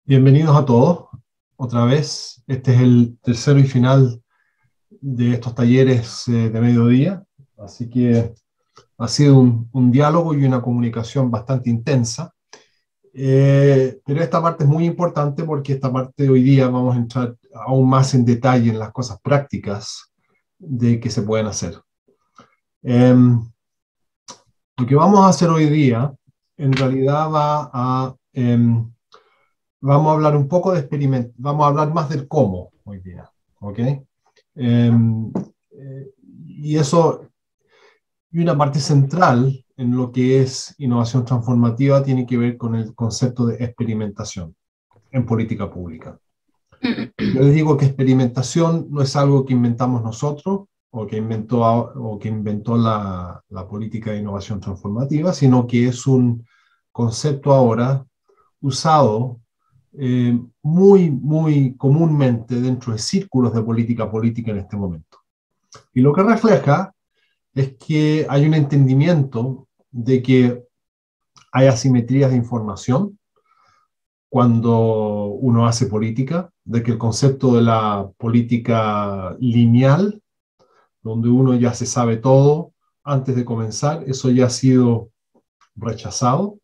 Bienvenidos a todos. Otra vez, este es el tercero y final de estos talleres de mediodía, así que ha sido un diálogo y una comunicación bastante intensa, pero esta parte es muy importante porque esta parte de hoy día vamos a entrar aún más en detalle en las cosas prácticas de que se pueden hacer. Lo que vamos a hacer hoy día en realidad vamos a hablar un poco de experimento, vamos a hablar más del cómo hoy día, ¿ok? Y eso, y una parte central en lo que es innovación transformativa tiene que ver con el concepto de experimentación en política pública. Yo les digo que experimentación no es algo que inventamos nosotros o que inventó la política de innovación transformativa, sino que es un concepto ahora usado muy comúnmente dentro de círculos de política política en este momento. Y lo que refleja es que hay un entendimiento de que hay asimetrías de información cuando uno hace política, de que el concepto de la política lineal, donde uno ya se sabe todo antes de comenzar, eso ya ha sido rechazado.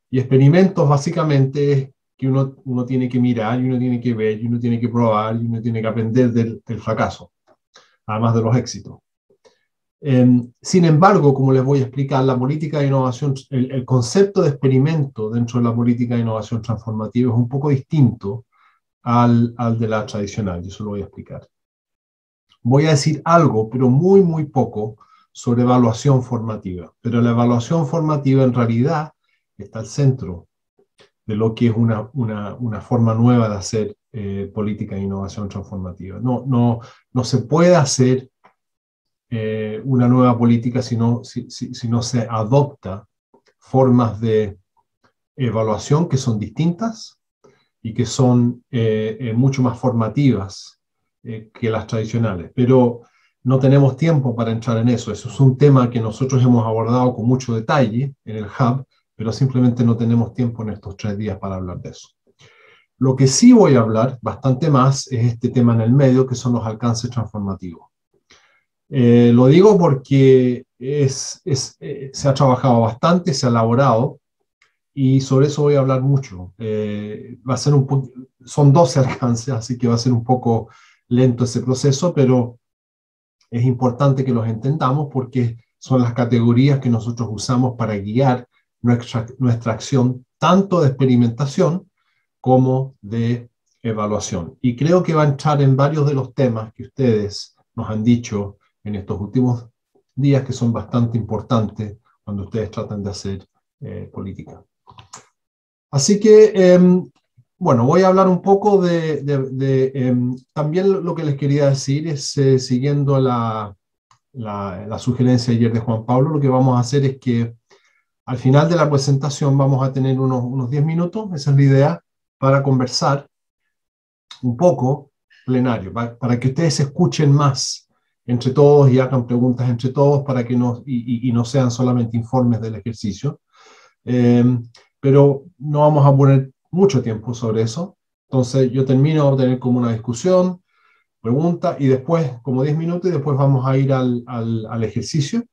Y experimentos básicamente es que uno tiene que mirar, y uno tiene que ver, y uno tiene que probar, y uno tiene que aprender del fracaso, además de los éxitos. Sin embargo, como les voy a explicar, la política de innovación, el concepto de experimento dentro de la política de innovación transformativa es un poco distinto al de la tradicional, y eso lo voy a explicar. Voy a decir algo, pero muy poco, sobre evaluación formativa. Pero la evaluación formativa en realidad está al centro de lo que es una forma nueva de hacer política de innovación transformativa. No se puede hacer una nueva política si no se adopta formas de evaluación que son distintas y que son mucho más formativas que las tradicionales. Pero no tenemos tiempo para entrar en eso. Eso es un tema que nosotros hemos abordado con mucho detalle en el Hub, pero simplemente no tenemos tiempo en estos 3 días para hablar de eso. Lo que sí voy a hablar bastante más es este tema en el medio, que son los alcances transformativos. Lo digo porque se ha trabajado bastante, se ha elaborado, y sobre eso voy a hablar mucho. Va a ser son 12 alcances, así que va a ser un poco lento ese proceso, pero es importante que los entendamos porque son las categorías que nosotros usamos para guiar nuestra acción, tanto de experimentación como de evaluación. Y creo que va a entrar en varios de los temas que ustedes nos han dicho en estos últimos días, que son bastante importantes cuando ustedes tratan de hacer política. Así que, bueno, voy a hablar un poco también lo que les quería decir es, siguiendo la sugerencia ayer de Juan Pablo, lo que vamos a hacer es que al final de la presentación vamos a tener unos 10 minutos, esa es la idea, para conversar un poco plenario, para que ustedes escuchen más entre todos y hagan preguntas entre todos para que no sean solamente informes del ejercicio. Pero no vamos a poner mucho tiempo sobre eso. Entonces yo termino, vamos a tener como una discusión, pregunta, y después como 10 minutos, y después vamos a ir al ejercicio.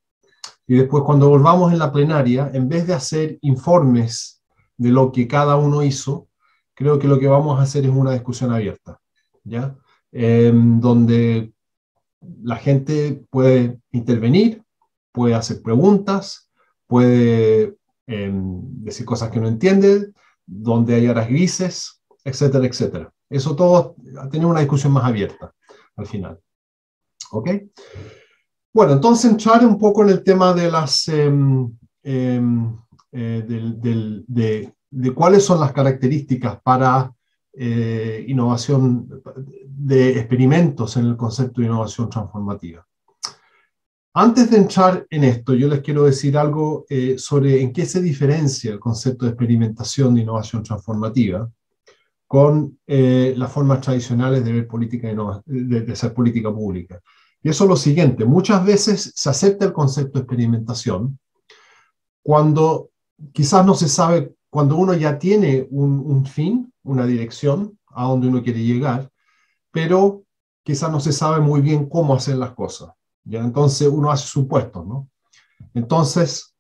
Y después cuando volvamos en la plenaria, en vez de hacer informes de lo que cada uno hizo, creo que lo que vamos a hacer es una discusión abierta, ¿ya? Donde la gente puede intervenir, puede hacer preguntas, puede decir cosas que no entiende, donde hay áreas grises, etcétera, etcétera. Eso todo, a tener una discusión más abierta al final. ¿Ok? Bueno, entonces entrar un poco en el tema de de cuáles son las características para innovación, de experimentos en el concepto de innovación transformativa. Antes de entrar en esto, yo les quiero decir algo sobre en qué se diferencia el concepto de experimentación de innovación transformativa con las formas tradicionales de ver política de hacer política pública. Y eso es lo siguiente: muchas veces se acepta el concepto de experimentación cuando quizás no se sabe, cuando uno ya tiene un fin, una dirección a donde uno quiere llegar, pero quizás no se sabe muy bien cómo hacer las cosas, ¿ya? Entonces uno hace supuestos, ¿no? Entonces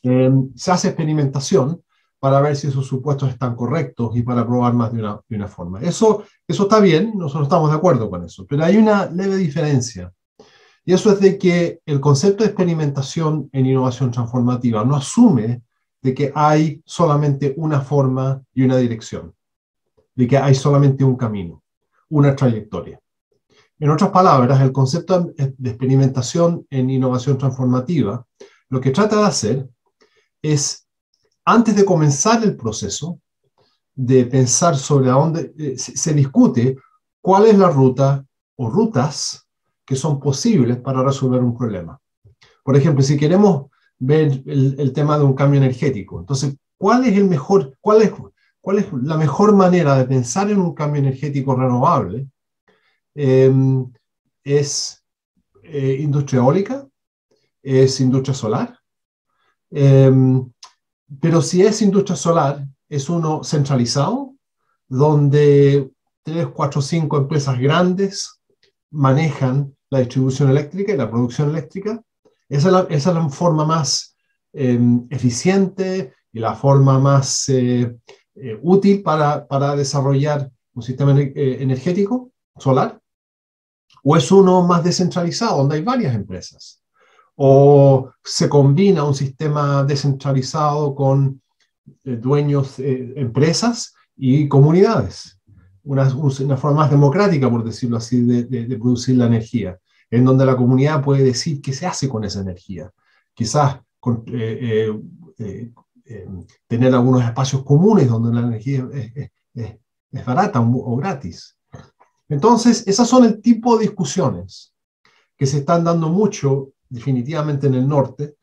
se hace experimentación para ver si esos supuestos están correctos y para probar más de una forma. Eso está bien, nosotros estamos de acuerdo con eso, pero hay una leve diferencia. Y eso es de que el concepto de experimentación en innovación transformativa no asume de que hay solamente una forma y una dirección, de que hay solamente un camino, una trayectoria. En otras palabras, el concepto de experimentación en innovación transformativa lo que trata de hacer es, antes de comenzar el proceso, de pensar sobre a dónde se discute cuál es la ruta o rutas que son posibles para resolver un problema. Por ejemplo, si queremos ver el tema de un cambio energético, entonces, ¿cuál es la mejor manera de pensar en un cambio energético renovable? ¿Es industria eólica? ¿Es industria solar? Pero si es industria solar, es uno centralizado, donde 3, 4, 5 empresas grandes manejan la distribución eléctrica y la producción eléctrica. Esa es la forma más eficiente y la forma más útil para desarrollar un sistema energético solar. ¿O es uno más descentralizado, donde hay varias empresas? ¿O se combina un sistema descentralizado con dueños, empresas y comunidades? Una forma más democrática, por decirlo así, de producir la energía, en donde la comunidad puede decir qué se hace con esa energía. Quizás tener algunos espacios comunes donde la energía es barata o gratis. Entonces, esas son el tipo de discusiones que se están dando mucho, definitivamente en el norte,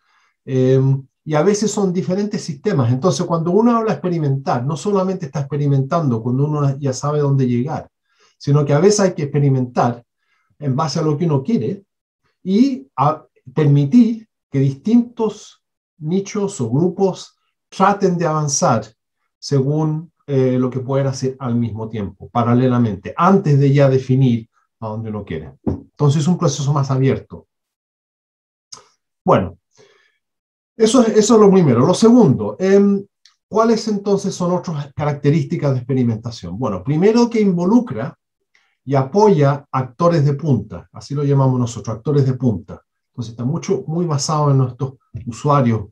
y a veces son diferentes sistemas. Entonces, cuando uno habla de experimentar, no solamente está experimentando cuando uno ya sabe dónde llegar, sino que a veces hay que experimentar en base a lo que uno quiere y permitir que distintos nichos o grupos traten de avanzar según lo que pueden hacer al mismo tiempo, paralelamente, antes de ya definir a dónde uno quiere. Entonces es un proceso más abierto. Bueno, eso es lo primero. Lo segundo, ¿cuáles entonces son otras características de experimentación? Bueno, primero que involucra y apoya actores de punta, así lo llamamos nosotros, actores de punta. Entonces está muy basado en nuestros usuarios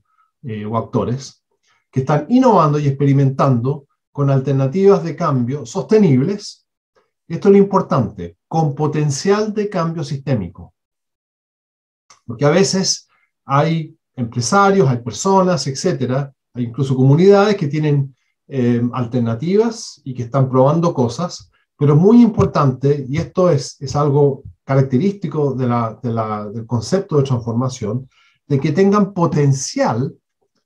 o actores que están innovando y experimentando con alternativas de cambio sostenibles. Esto es lo importante, con potencial de cambio sistémico. Porque a veces hay empresarios, hay personas, etcétera, hay incluso comunidades que tienen alternativas y que están probando cosas, pero muy importante, y esto es algo característico del concepto de transformación, de que tengan potencial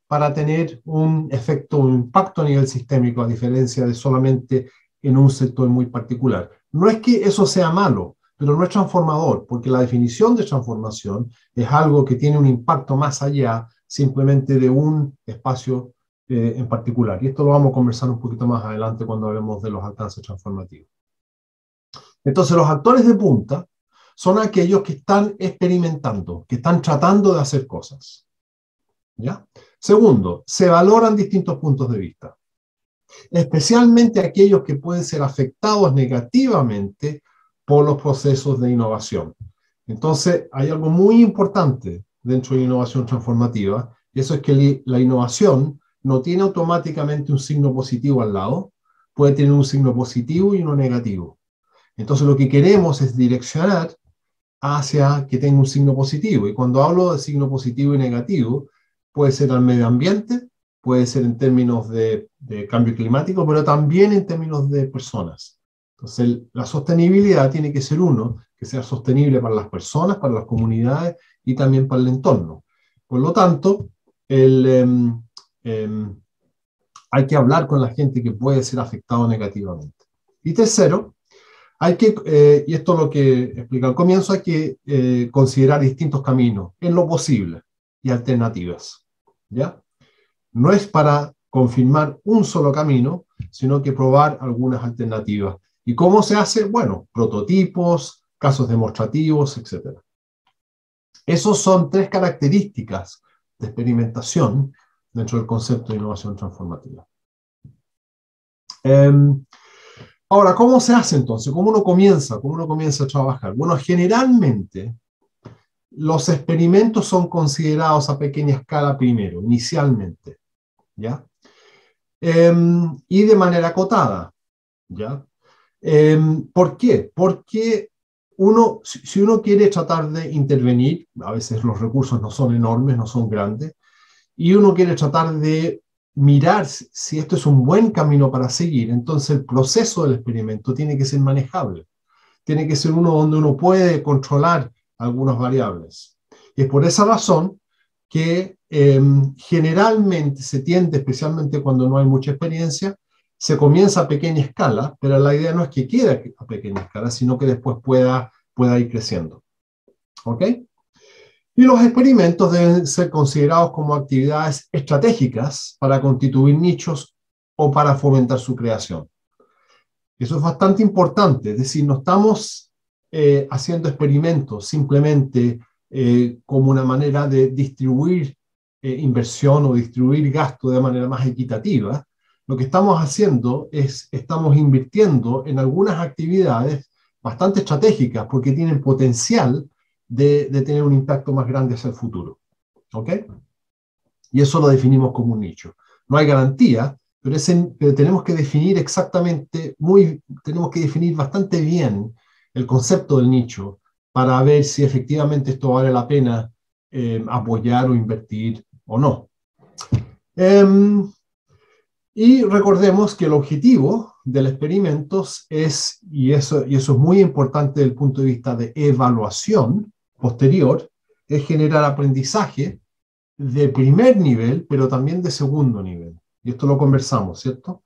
para tener un efecto, un impacto a nivel sistémico, a diferencia de solamente en un sector muy particular. No es que eso sea malo, pero no es transformador, porque la definición de transformación es algo que tiene un impacto más allá simplemente de un espacio en particular. Y esto lo vamos a conversar un poquito más adelante cuando hablemos de los alcances transformativos. Entonces, los actores de punta son aquellos que están experimentando, que están tratando de hacer cosas. ¿Ya? Segundo, se valoran distintos puntos de vista, especialmente aquellos que pueden ser afectados negativamente por los procesos de innovación. Entonces, hay algo muy importante dentro de innovación transformativa, y eso es que la innovación no tiene automáticamente un signo positivo al lado, puede tener un signo positivo y uno negativo. Entonces, lo que queremos es direccionar hacia que tenga un signo positivo. Y cuando hablo de signo positivo y negativo, puede ser al medio ambiente, puede ser en términos de cambio climático, pero también en términos de personas. Entonces, la sostenibilidad tiene que ser uno, que sea sostenible para las personas, para las comunidades y también para el entorno. Por lo tanto, hay que hablar con la gente que puede ser afectado negativamente. Y tercero, y esto es lo que explica al comienzo, hay que considerar distintos caminos en lo posible y alternativas. ¿Ya? No es para confirmar un solo camino, sino que probar algunas alternativas. ¿Y cómo se hace? Bueno, prototipos, casos demostrativos, etc. Esos son 3 características de experimentación dentro del concepto de innovación transformativa. Ahora, ¿cómo se hace entonces? ¿Cómo uno comienza? ¿Cómo uno comienza a trabajar? Bueno, generalmente los experimentos son considerados a pequeña escala primero, inicialmente, ¿ya? Y de manera acotada, ¿ya? ¿Por qué? Porque si uno quiere tratar de intervenir, a veces los recursos no son enormes, no son grandes, y uno quiere tratar de mirar si esto es un buen camino para seguir, entonces el proceso del experimento tiene que ser manejable. Tiene que ser uno donde uno puede controlar algunas variables. Y es por esa razón que generalmente se tiende, especialmente cuando no hay mucha experiencia, se comienza a pequeña escala, pero la idea no es que quede a pequeña escala, sino que después pueda ir creciendo. ¿Ok? Y los experimentos deben ser considerados como actividades estratégicas para constituir nichos o para fomentar su creación. Eso es bastante importante, es decir, no estamos haciendo experimentos simplemente como una manera de distribuir inversión o distribuir gasto de manera más equitativa. Lo que estamos haciendo es, estamos invirtiendo en algunas actividades bastante estratégicas porque tienen potencial de tener un impacto más grande hacia el futuro. ¿Ok? Y eso lo definimos como un nicho. No hay garantía, pero tenemos que definir tenemos que definir bastante bien el concepto del nicho para ver si efectivamente esto vale la pena apoyar o invertir o no. Y recordemos que el objetivo del experimento es, y eso es muy importante desde el punto de vista de evaluación posterior, es generar aprendizaje de primer nivel, pero también de segundo nivel. Y esto lo conversamos, ¿cierto?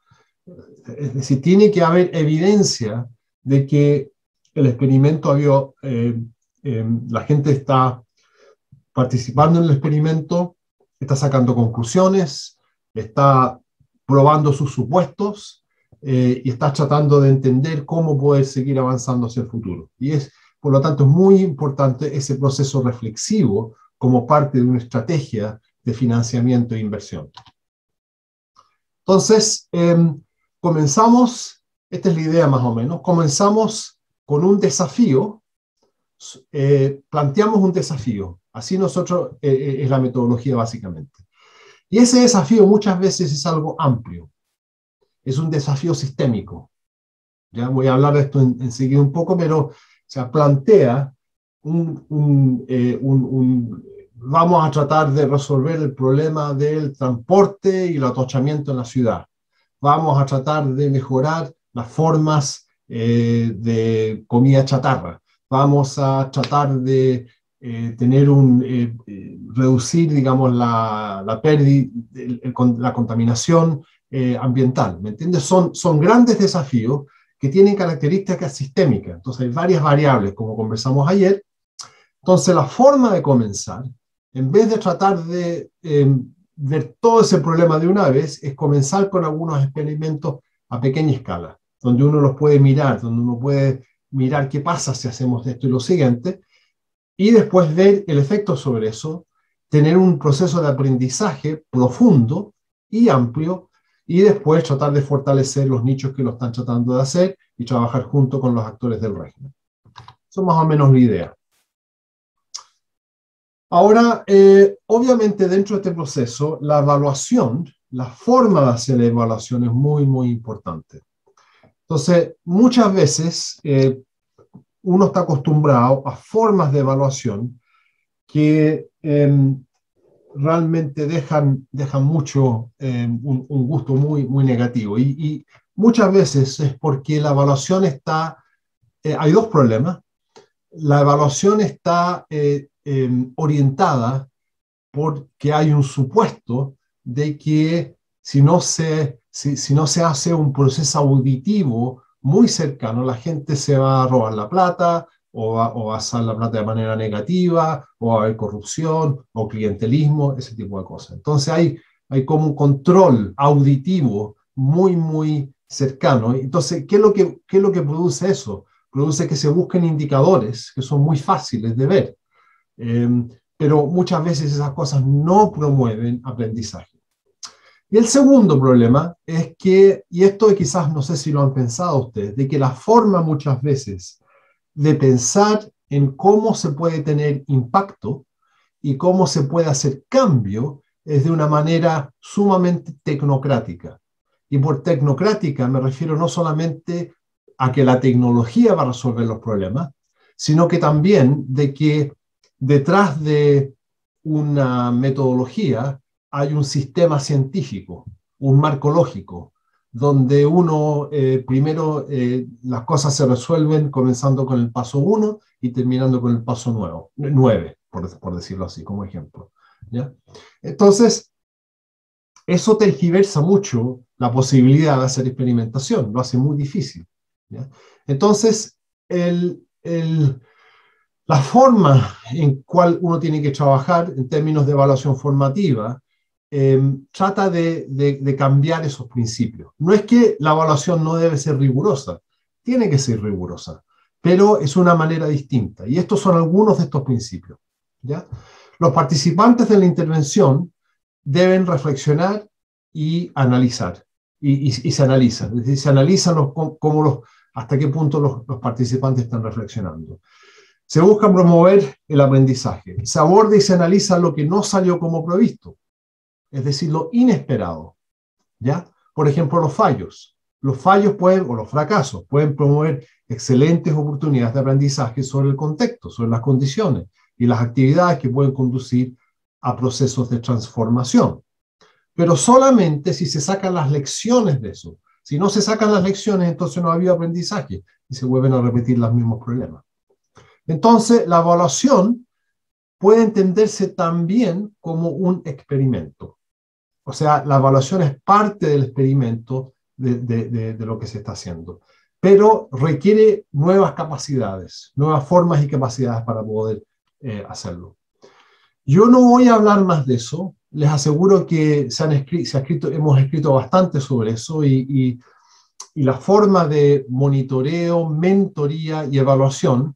Es decir, tiene que haber evidencia de que el experimento la gente está participando en el experimento, está sacando conclusiones, está probando sus supuestos y está tratando de entender cómo poder seguir avanzando hacia el futuro. Por lo tanto, es muy importante ese proceso reflexivo como parte de una estrategia de financiamiento e inversión. Entonces, comenzamos, esta es la idea más o menos, comenzamos con un desafío, planteamos un desafío, así nosotros es la metodología básicamente. Y ese desafío muchas veces es algo amplio, es un desafío sistémico. Ya voy a hablar de esto enseguida un poco, pero se plantea vamos a tratar de resolver el problema del transporte y el atochamiento en la ciudad. Vamos a tratar de mejorar las formas de comida chatarra. Vamos a tratar de reducir, digamos, la pérdida, la contaminación ambiental. ¿Me entiendes? Son grandes desafíos que tienen características sistémicas. Entonces hay varias variables, como conversamos ayer. Entonces la forma de comenzar, en vez de tratar de ver todo ese problema de una vez, es comenzar con algunos experimentos a pequeña escala, donde uno los puede mirar, donde uno puede mirar qué pasa si hacemos esto y lo siguiente, y después ver el efecto sobre eso, tener un proceso de aprendizaje profundo y amplio, y después tratar de fortalecer los nichos que lo están tratando de hacer y trabajar junto con los actores del régimen. Eso es más o menos la idea. Ahora, obviamente dentro de este proceso, la evaluación, la forma de hacer la evaluación es muy, muy importante. Entonces, muchas veces uno está acostumbrado a formas de evaluación que realmente dejan mucho, un gusto muy, muy negativo. Y muchas veces es porque la evaluación hay dos problemas. La evaluación está orientada porque hay un supuesto de que si no se hace un proceso auditivo muy cercano, la gente se va a robar la plata o va a usar la plata de manera negativa, o va a haber corrupción o clientelismo, ese tipo de cosas. Entonces hay como un control auditivo muy cercano. Entonces, ¿qué es lo que produce eso? Produce que se busquen indicadores que son muy fáciles de ver, pero muchas veces esas cosas no promueven aprendizaje. Y el segundo problema es que, y esto quizás no sé si lo han pensado ustedes, de que la forma muchas veces de pensar en cómo se puede tener impacto y cómo se puede hacer cambio es de una manera sumamente tecnocrática. Y por tecnocrática me refiero no solamente a que la tecnología va a resolver los problemas, sino que también de que detrás de una metodología hay un sistema científico, un marco lógico, donde uno primero las cosas se resuelven comenzando con el paso 1 y terminando con el paso 9, por decirlo así, como ejemplo. ¿Ya? Entonces, eso tergiversa mucho la posibilidad de hacer experimentación, lo hace muy difícil. ¿Ya? Entonces, la forma en cual uno tiene que trabajar en términos de evaluación formativa trata de cambiar esos principios. No es que la evaluación no debe ser rigurosa, tiene que ser rigurosa, pero es una manera distinta. Y estos son algunos de estos principios. ¿Ya? Los participantes de la intervención deben reflexionar y analizar. Y se analizan. Es decir, se analizan hasta qué punto los participantes están reflexionando. Se busca promover el aprendizaje. Se aborda y se analiza lo que no salió como previsto, es decir, lo inesperado. ¿Ya? Por ejemplo, los fallos. Los fallos o los fracasos pueden promover excelentes oportunidades de aprendizaje sobre el contexto, sobre las condiciones y las actividades que pueden conducir a procesos de transformación. Pero solamente si se sacan las lecciones de eso. Si no se sacan las lecciones, entonces no ha habido aprendizaje y se vuelven a repetir los mismos problemas. Entonces, la evaluación puede entenderse también como un experimento. O sea, la evaluación es parte del experimento de lo que se está haciendo. Pero requiere nuevas capacidades, nuevas formas y capacidades para poder hacerlo. Yo no voy a hablar más de eso. Les aseguro que hemos escrito bastante sobre eso y la forma de monitoreo, mentoría y evaluación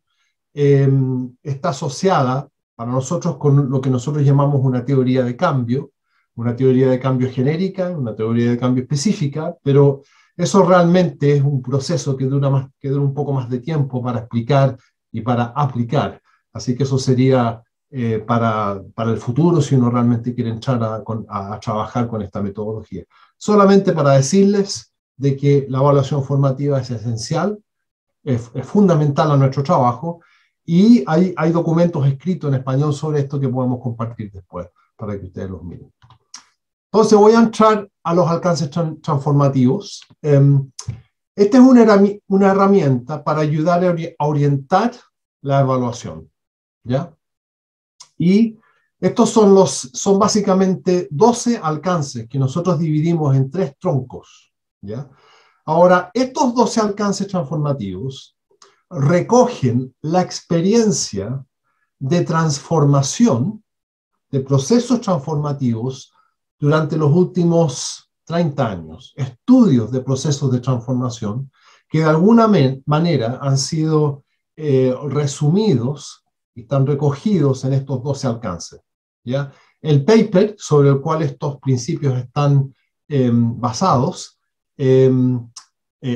está asociada para nosotros con lo que nosotros llamamos una teoría de cambio genérica, una teoría de cambio específica, pero eso realmente es un proceso que dura un poco más de tiempo para explicar y para aplicar. Así que eso sería para el futuro si uno realmente quiere entrar a trabajar con esta metodología. Solamente para decirles de que la evaluación formativa es esencial, es fundamental a nuestro trabajo, y hay documentos escritos en español sobre esto que podemos compartir después para que ustedes los miren. Entonces voy a entrar a los alcances transformativos. Esta es una herramienta para ayudar a orientar la evaluación, ¿ya? Y estos son básicamente 12 alcances que nosotros dividimos en 3 troncos, ¿ya? Ahora, estos 12 alcances transformativos recogen la experiencia de transformación, de procesos transformativos durante los últimos 30 años, estudios de procesos de transformación que de alguna manera han sido resumidos y están recogidos en estos 12 alcances. ¿Ya? El paper sobre el cual estos principios están basados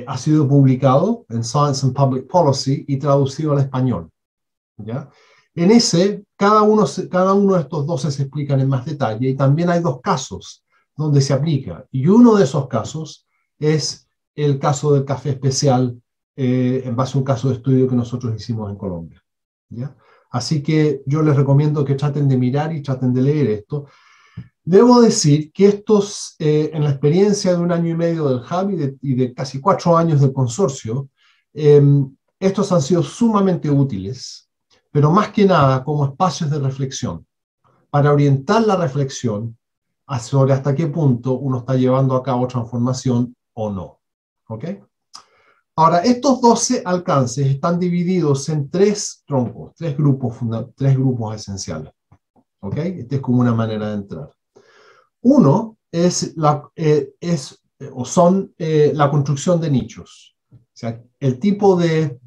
ha sido publicado en Science and Public Policy y traducido al español. ¿Ya? En ese, cada uno de estos 12 se explican en más detalle, y también hay 2 casos donde se aplica, y uno de esos casos es el caso del café especial en base a un caso de estudio que nosotros hicimos en Colombia. ¿Ya? Así que yo les recomiendo que traten de mirar y traten de leer esto. Debo decir que estos, en la experiencia de 1 año y medio del Hub y de casi 4 años del consorcio, estos han sido sumamente útiles, pero más que nada como espacios de reflexión, para orientar la reflexión sobre hasta qué punto uno está llevando a cabo transformación o no. ¿Ok? Ahora, estos 12 alcances están divididos en 3 troncos, 3 grupos esenciales. ¿Ok? Esta es como una manera de entrar. Uno es o son la construcción de nichos. O sea, el tipo de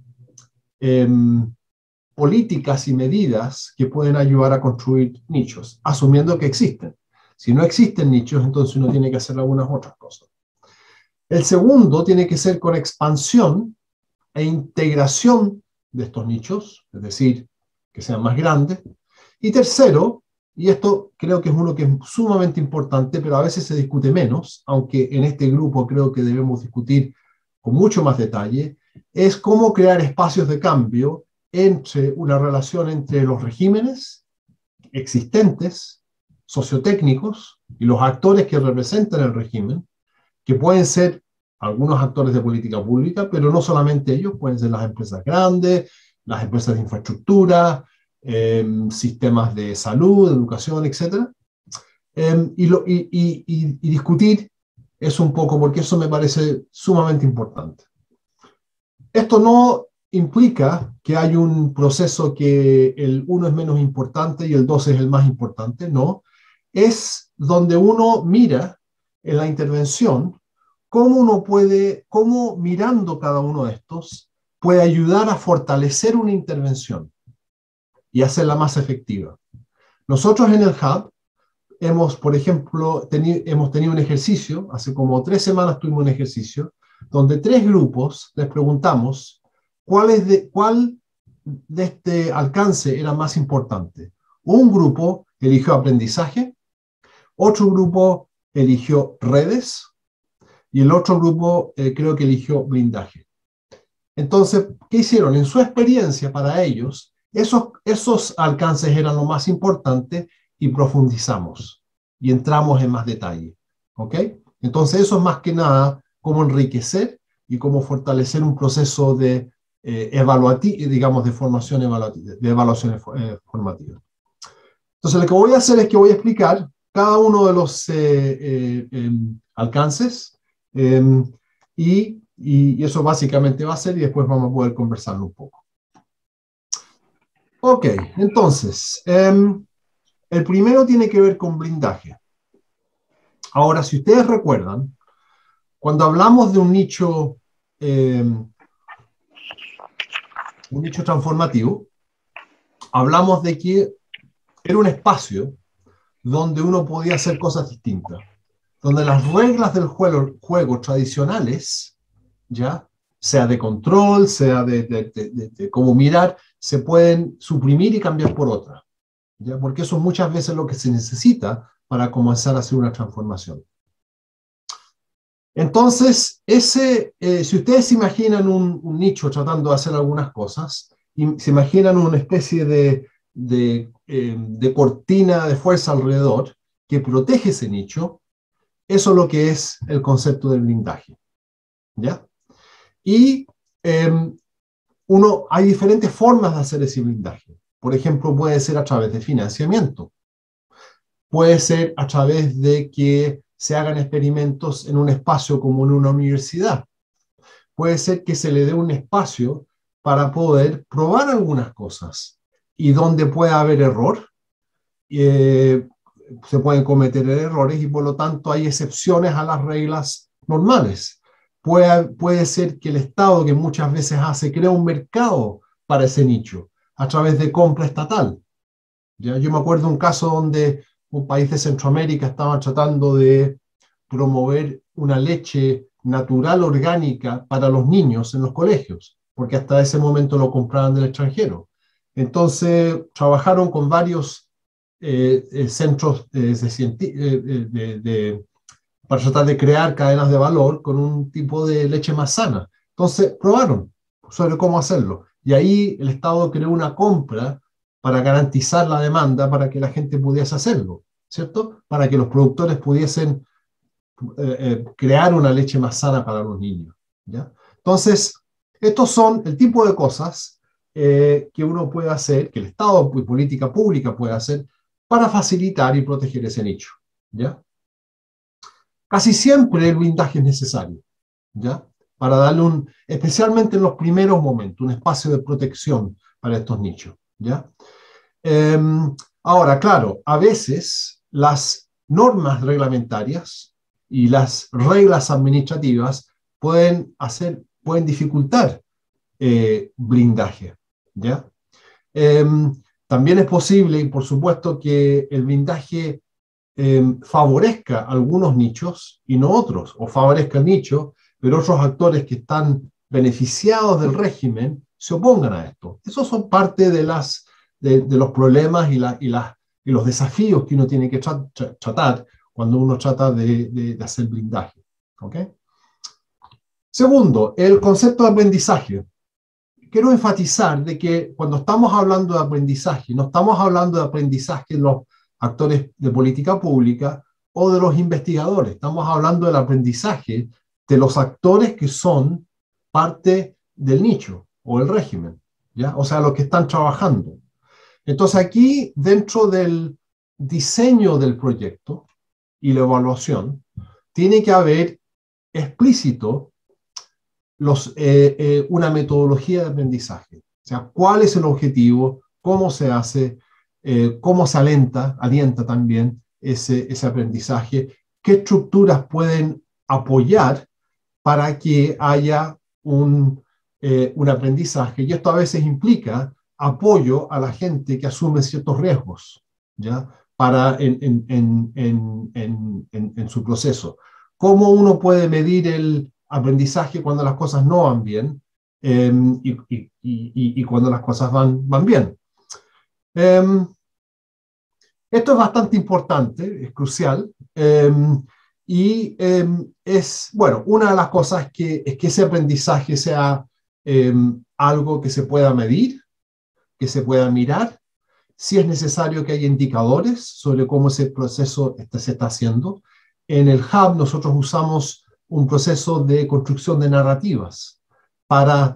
políticas y medidas que pueden ayudar a construir nichos, asumiendo que existen. Si no existen nichos, entonces uno tiene que hacer algunas otras cosas. El segundo tiene que ser con expansión e integración de estos nichos, es decir, que sean más grandes. Y tercero, y esto creo que es uno que es sumamente importante, pero a veces se discute menos, aunque en este grupo creo que debemos discutir con mucho más detalle, es cómo crear espacios de cambio entre una relación entre los regímenes existentes, sociotécnicos, y los actores que representan el régimen, que pueden ser algunos actores de política pública, pero no solamente ellos, pueden ser las empresas grandes, las empresas de infraestructura, sistemas de salud, educación, etc. Y discutir eso un poco, porque eso me parece sumamente importante. Esto no implica que hay un proceso que el 1 es menos importante y el 2 es el más importante, no. Es donde uno mira en la intervención cómo mirando cada uno de estos, puede ayudar a fortalecer una intervención y hacerla más efectiva. Nosotros en el Hub hemos, por ejemplo, hemos tenido un ejercicio, hace como 3 semanas tuvimos un ejercicio, donde 3 grupos les preguntamos cuál de este alcance era más importante. Un grupo eligió aprendizaje, otro grupo eligió redes, y el otro grupo creo que eligió blindaje. Entonces, ¿qué hicieron? En su experiencia para ellos, esos alcances eran lo más importante y profundizamos y entramos en más detalle. ¿Ok? Entonces, eso es más que nada cómo enriquecer y cómo fortalecer un proceso de digamos, de formación evaluativa, de evaluación formativa. Entonces, lo que voy a hacer es que voy a explicar cada uno de los alcances, y eso básicamente va a ser, y después vamos a poder conversarlo un poco. Ok, entonces, el primero tiene que ver con blindaje. Ahora, si ustedes recuerdan, cuando hablamos de un nicho transformativo, hablamos de que era un espacio donde uno podía hacer cosas distintas, donde las reglas del juego tradicionales, ya sea de control, sea de cómo mirar, se pueden suprimir y cambiar por otras, ¿ya? Porque eso muchas veces es lo que se necesita para comenzar a hacer una transformación. Entonces, si ustedes se imaginan un nicho tratando de hacer algunas cosas, y se imaginan una especie de cortina de fuerza alrededor que protege ese nicho, eso es lo que es el concepto del blindaje, ¿ya? Y hay diferentes formas de hacer ese blindaje. Por ejemplo, puede ser a través de financiamiento. Puede ser a través de que se hagan experimentos en un espacio como en una universidad. Puede ser que se le dé un espacio para poder probar algunas cosas. Y donde pueda haber error, se pueden cometer errores y por lo tanto hay excepciones a las reglas normales. Puede ser que el Estado, que muchas veces crea un mercado para ese nicho a través de compra estatal. ¿Ya? Yo me acuerdo de un caso donde un país de Centroamérica estaba tratando de promover una leche natural orgánica para los niños en los colegios, porque hasta ese momento lo compraban del extranjero. Entonces trabajaron con varios centros para tratar de crear cadenas de valor con un tipo de leche más sana. Entonces probaron sobre cómo hacerlo. Y ahí el Estado creó una compra para garantizar la demanda para que la gente pudiese hacerlo, ¿cierto? Para que los productores pudiesen crear una leche más sana para los niños, ¿ya? Entonces, estos son el tipo de cosas que uno puede hacer, que el Estado y política pública puede hacer para facilitar y proteger ese nicho, ¿ya? Casi siempre el blindaje es necesario, ¿ya? Para darle especialmente en los primeros momentos, un espacio de protección para estos nichos, ¿ya? Ahora, claro, a veces las normas reglamentarias y las reglas administrativas pueden dificultar blindaje, ¿ya? También es posible, por supuesto, que el blindaje favorezca algunos nichos y no otros, o favorezca el nicho, pero otros actores que están beneficiados del régimen se opongan a esto. Esos son parte de los problemas y los desafíos que uno tiene que tratar cuando uno trata de hacer blindaje. ¿Okay? Segundo, el concepto de aprendizaje. Quiero enfatizar de que cuando estamos hablando de aprendizaje, no estamos hablando de aprendizaje de los actores de política pública o de los investigadores. Estamos hablando del aprendizaje de los actores que son parte del nicho o el régimen, ¿ya? O sea, los que están trabajando. Entonces aquí, dentro del diseño del proyecto y la evaluación, tiene que haber explícito una metodología de aprendizaje. O sea, cuál es el objetivo, cómo se hace, cómo se alienta también ese aprendizaje, qué estructuras pueden apoyar para que haya un aprendizaje. Y esto a veces implica apoyo a la gente que asume ciertos riesgos, ¿ya? En su proceso. ¿Cómo uno puede medir el aprendizaje cuando las cosas no van bien y cuando las cosas van bien? Esto es bastante importante, es crucial, bueno, una de las cosas es que ese aprendizaje sea algo que se pueda medir, que se pueda mirar, si es necesario que haya indicadores sobre cómo ese proceso se está haciendo. En el Hub nosotros usamos un proceso de construcción de narrativas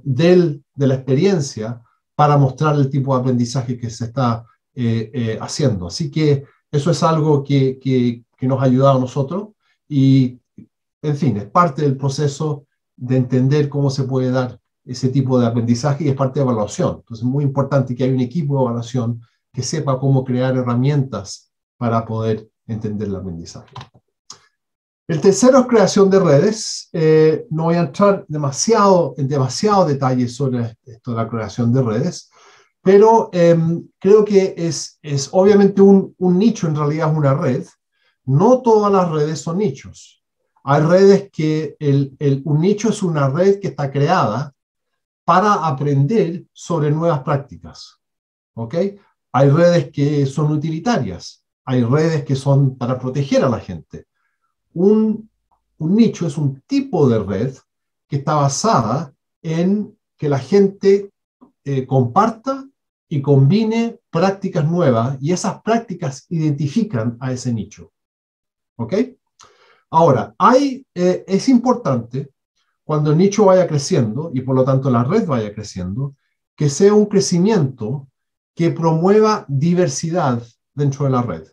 de la experiencia para mostrar el tipo de aprendizaje que se está haciendo. Así que eso es algo que nos ha ayudado a nosotros y, en fin, es parte del proceso de entender cómo se puede dar ese tipo de aprendizaje y es parte de evaluación. Entonces es muy importante que haya un equipo de evaluación que sepa cómo crear herramientas para poder entender el aprendizaje. El tercero es creación de redes. No voy a entrar en demasiado detalle sobre esto de la creación de redes, pero creo que es obviamente un nicho, en realidad es una red. No todas las redes son nichos. Hay redes que un nicho es una red que está creada para aprender sobre nuevas prácticas. ¿Ok? Hay redes que son utilitarias. Hay redes que son para proteger a la gente. Un nicho es un tipo de red que está basada en que la gente comparta y combine prácticas nuevas y esas prácticas identifican a ese nicho. ¿Ok? Ahora, es importante cuando el nicho vaya creciendo y por lo tanto la red vaya creciendo, que sea un crecimiento que promueva diversidad dentro de la red.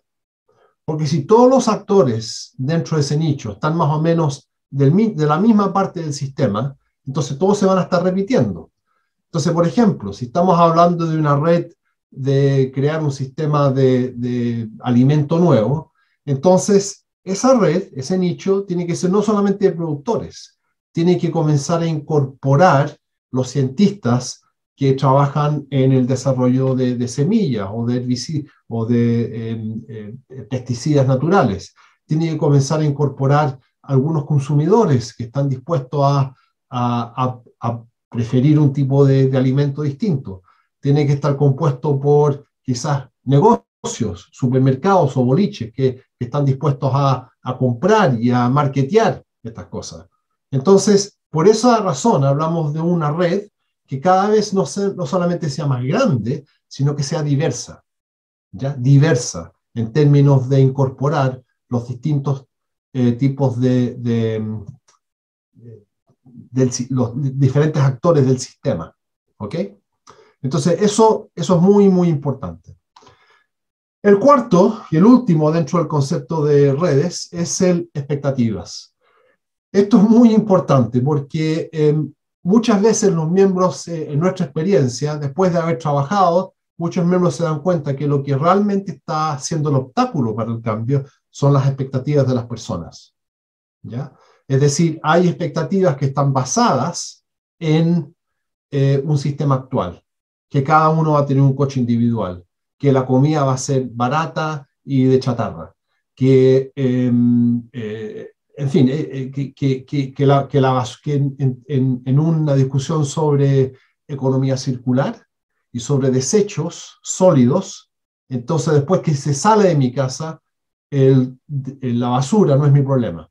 Porque si todos los actores dentro de ese nicho están más o menos de la misma parte del sistema, entonces todos se van a estar repitiendo. Entonces, por ejemplo, si estamos hablando de una red de crear un sistema de alimento nuevo, entonces esa red, ese nicho, tiene que ser no solamente de productores, tiene que comenzar a incorporar los cientistas que trabajan en el desarrollo de semillas o de pesticidas naturales. Tiene que comenzar a incorporar algunos consumidores que están dispuestos a preferir un tipo de alimento distinto. Tiene que estar compuesto por quizás negocios, supermercados o boliches que están dispuestos a comprar y a marketear estas cosas. Entonces, por esa razón hablamos de una red que cada vez no solamente sea más grande, sino que sea diversa, ¿ya? Diversa en términos de incorporar los distintos tipos los diferentes actores del sistema, ¿ok? Entonces, eso es muy, muy importante. El cuarto y el último dentro del concepto de redes es el expectativas. Esto es muy importante porque muchas veces los miembros, en nuestra experiencia, después de haber trabajado, muchos miembros se dan cuenta que lo que realmente está siendo el obstáculo para el cambio son las expectativas de las personas. ¿ya? Es decir, hay expectativas que están basadas en un sistema actual, que cada uno va a tener un coche individual, que la comida va a ser barata y de chatarra, que, en fin, en una discusión sobre economía circular y sobre desechos sólidos, entonces después que se sale de mi casa, la basura no es mi problema.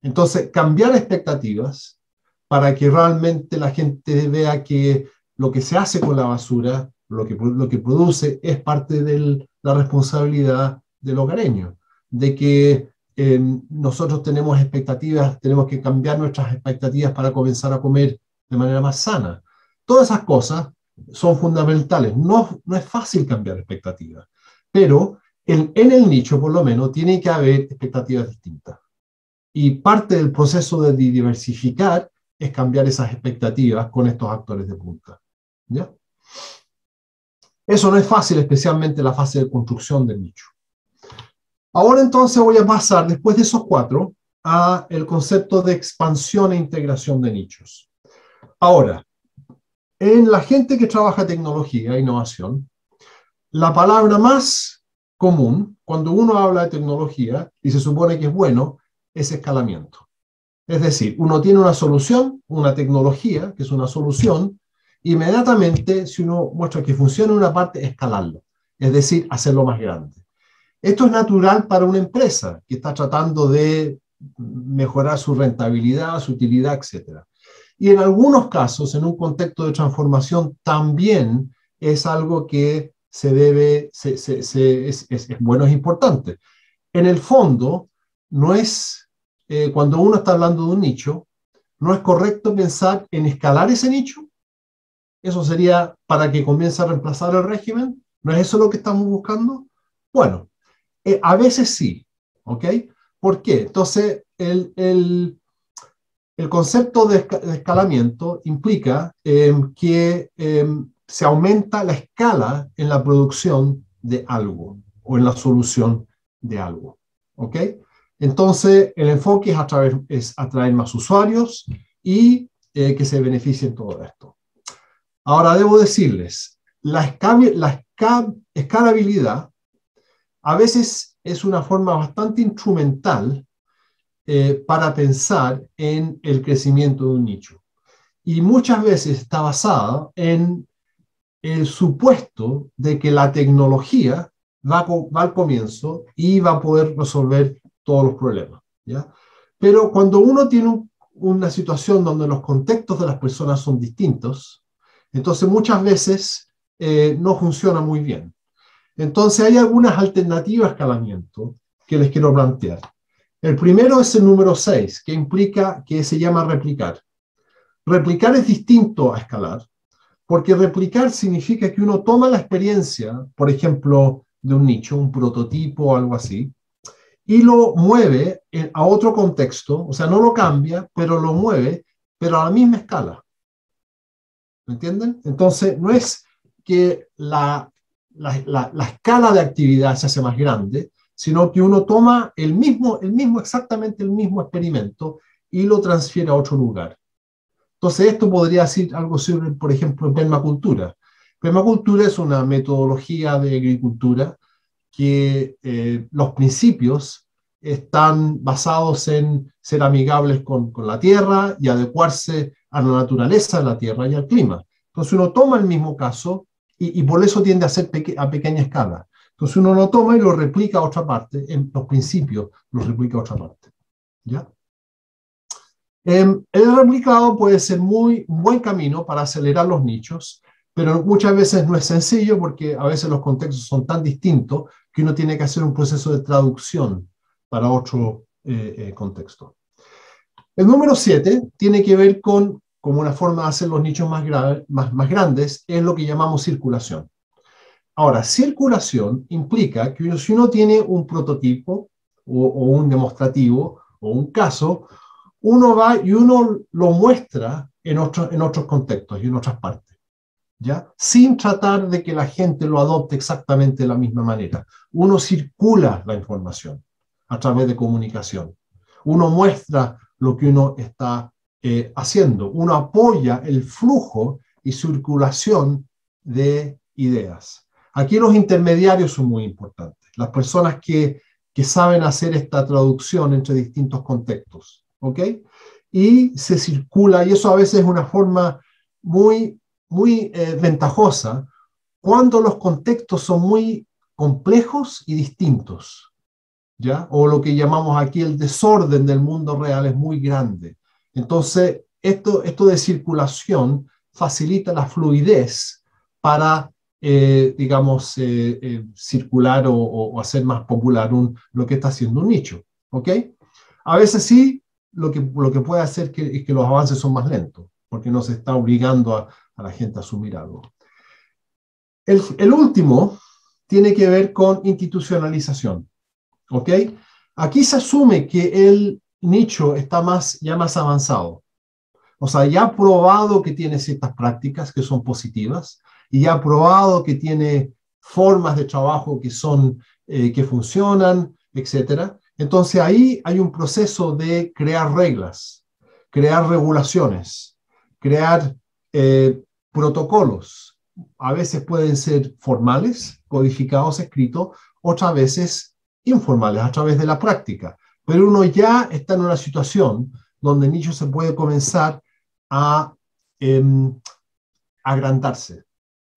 Entonces, cambiar expectativas para que realmente la gente vea que lo que se hace con la basura, lo que produce, es parte de la responsabilidad del hogareño, de que nosotros tenemos expectativas, tenemos que cambiar nuestras expectativas para comenzar a comer de manera más sana. Todas esas cosas son fundamentales. No es fácil cambiar expectativas, pero en el nicho, por lo menos, tiene que haber expectativas distintas. Y parte del proceso de diversificar es cambiar esas expectativas con estos actores de punta. ¿Ya? Eso no es fácil, especialmente en la fase de construcción del nicho. Ahora entonces voy a pasar, después de esos cuatro, a el concepto de expansión e integración de nichos. Ahora, en la gente que trabaja tecnología e innovación, la palabra más común, cuando uno habla de tecnología y se supone que es bueno, es escalamiento. Es decir, uno tiene una solución, una tecnología, que es una solución, inmediatamente, si uno muestra que funciona en una parte, escalarlo. Es decir, hacerlo más grande. Esto es natural para una empresa que está tratando de mejorar su rentabilidad, su utilidad, etc. Y en algunos casos, en un contexto de transformación, también es algo que se debe, es bueno, es importante. En el fondo, no es, cuando uno está hablando de un nicho, no es correcto pensar en escalar ese nicho. Eso sería para que comience a reemplazar el régimen. ¿No es eso lo que estamos buscando? Bueno, a veces sí, ¿ok? ¿Por qué? Entonces, el concepto de escalamiento implica que se aumenta la escala en la producción de algo o en la solución de algo, ¿ok? Entonces, el enfoque es atraer más usuarios y que se beneficien todo esto. Ahora, debo decirles, la escalabilidad a veces es una forma bastante instrumental para pensar en el crecimiento de un nicho. Y muchas veces está basada en el supuesto de que la tecnología va al comienzo y va a poder resolver todos los problemas, ¿ya? Pero cuando uno tiene una situación donde los contextos de las personas son distintos, entonces muchas veces no funciona muy bien. Entonces hay algunas alternativas a escalamiento que les quiero plantear. El primero es el número 6, que implica que se llama replicar. Replicar es distinto a escalar, porque replicar significa que uno toma la experiencia, por ejemplo, de un nicho, un prototipo o algo así, y lo mueve a otro contexto, o sea, no lo cambia, pero lo mueve, pero a la misma escala. ¿Me entienden? Entonces, no es que la escala de actividad se hace más grande, sino que uno toma exactamente el mismo experimento y lo transfiere a otro lugar. Entonces, esto podría ser algo sobre, por ejemplo, en permacultura. Permacultura es una metodología de agricultura que los principios están basados en ser amigables con la tierra y adecuarse a la naturaleza de la tierra y al clima. Entonces uno toma el mismo caso y por eso tiende a ser a pequeña escala. Entonces uno lo toma y lo replica a otra parte, en los principios los replica a otra parte. ¿Ya? El replicado puede ser un buen camino para acelerar los nichos, pero muchas veces no es sencillo porque a veces los contextos son tan distintos que uno tiene que hacer un proceso de traducción para otro contexto. El número 7 tiene que ver con, como una forma de hacer los nichos más grandes, es lo que llamamos circulación. Ahora, circulación implica que si uno tiene un prototipo o un demostrativo o un caso, uno va y uno lo muestra en otros contextos y en otras partes, ¿ya? Sin tratar de que la gente lo adopte exactamente de la misma manera. Uno circula la información a través de comunicación. Uno muestra lo que uno está haciendo. Uno apoya el flujo y circulación de ideas. Aquí los intermediarios son muy importantes. Las personas que saben hacer esta traducción entre distintos contextos, ¿ok? Y se circula, y eso a veces es una forma muy ventajosa cuando los contextos son muy complejos y distintos, ¿ya? O lo que llamamos aquí el desorden del mundo real es muy grande. Entonces, esto de circulación facilita la fluidez para, digamos, circular o hacer más popular lo que está haciendo un nicho, ¿ok? A veces sí, lo que puede hacer es que los avances son más lentos, porque no se está obligando a la gente a asumir algo. El último tiene que ver con institucionalización, ¿ok? Aquí se asume que el nicho está ya más avanzado. O sea, ya ha probado que tiene ciertas prácticas que son positivas y ya ha probado que tiene formas de trabajo que funcionan, etc. Entonces ahí hay un proceso de crear reglas, crear regulaciones, crear protocolos. A veces pueden ser formales, codificados, escritos, otras veces informales, a través de la práctica. Pero uno ya está en una situación donde el nicho se puede comenzar a agrandarse,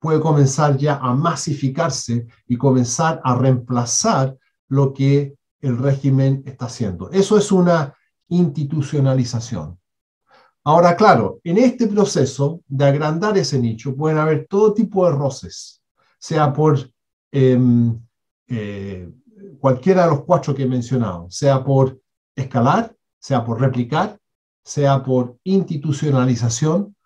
puede comenzar ya a masificarse y comenzar a reemplazar lo que el régimen está haciendo. Eso es una institucionalización. Ahora, claro, en este proceso de agrandar ese nicho pueden haber todo tipo de roces, sea por cualquiera de los 4 que he mencionado, sea por escalar, sea por replicar, sea por institucionalización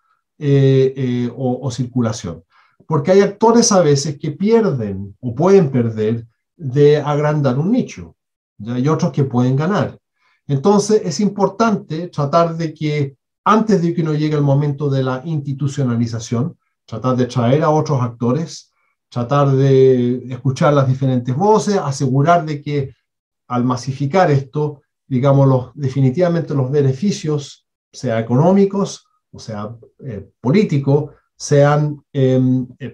o circulación. Porque hay actores a veces que pierden o pueden perder de agrandar un nicho, ¿ya? Hay otros que pueden ganar. Entonces es importante tratar de que antes de que uno llegue el momento de la institucionalización, tratar de traer a otros actores, tratar de escuchar las diferentes voces, asegurar de que al masificar esto, digamos, definitivamente los beneficios, sea económicos o sea políticos, sean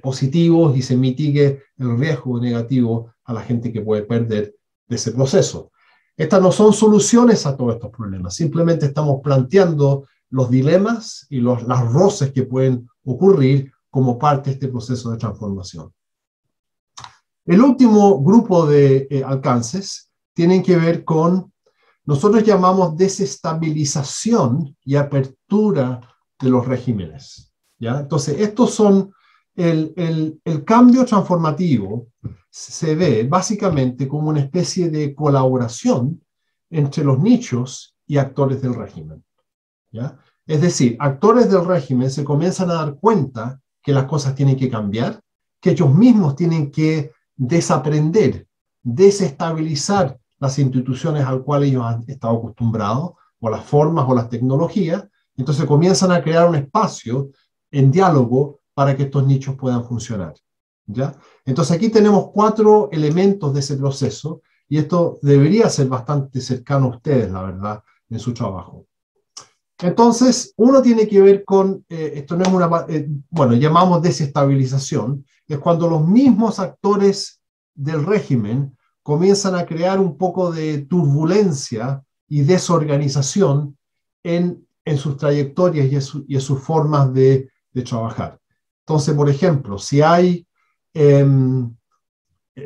positivos y se mitigue el riesgo negativo a la gente que puede perder de ese proceso. Estas no son soluciones a todos estos problemas, simplemente estamos planteando los dilemas y las roces que pueden ocurrir como parte de este proceso de transformación. El último grupo de alcances tienen que ver con, nosotros llamamos desestabilización y apertura de los regímenes, ¿ya? Entonces, estos son, el cambio transformativo se ve básicamente como una especie de colaboración entre los nichos y actores del régimen, ¿ya? Es decir, actores del régimen se comienzan a dar cuenta que las cosas tienen que cambiar, que ellos mismos tienen que desaprender, desestabilizar las instituciones al cual ellos han estado acostumbrados, o las formas o las tecnologías. Entonces comienzan a crear un espacio en diálogo para que estos nichos puedan funcionar, ¿ya? Entonces aquí tenemos 4 elementos de ese proceso y esto debería ser bastante cercano a ustedes, la verdad, en su trabajo. Entonces, uno tiene que ver con, esto no es una, bueno, llamamos desestabilización, es cuando los mismos actores del régimen comienzan a crear un poco de turbulencia y desorganización en sus trayectorias y en sus formas de trabajar. Entonces, por ejemplo, si hay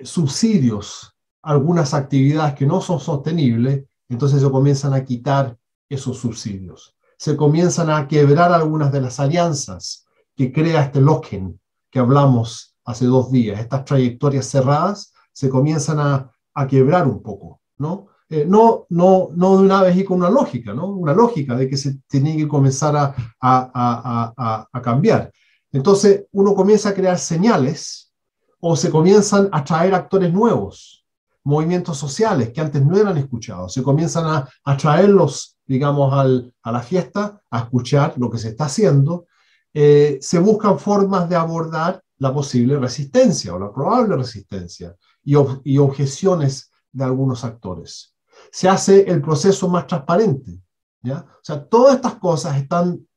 subsidios a algunas actividades que no son sostenibles, entonces se comienzan a quitar esos subsidios. Se comienzan a quebrar algunas de las alianzas que crea este lock-in que hablamos hace 2 días. Estas trayectorias cerradas se comienzan a quebrar un poco, ¿no? No de una vez y con una lógica, ¿no? Una lógica de que se tiene que comenzar a cambiar. Entonces, uno comienza a crear señales o se comienzan a traer actores nuevos, movimientos sociales que antes no eran escuchados. Se comienzan a traerlos, digamos, a la fiesta, a escuchar lo que se está haciendo. Se buscan formas de abordar la posible resistencia o la probable resistencia y objeciones de algunos actores. Se hace el proceso más transparente, ¿ya? O sea, todas estas cosas están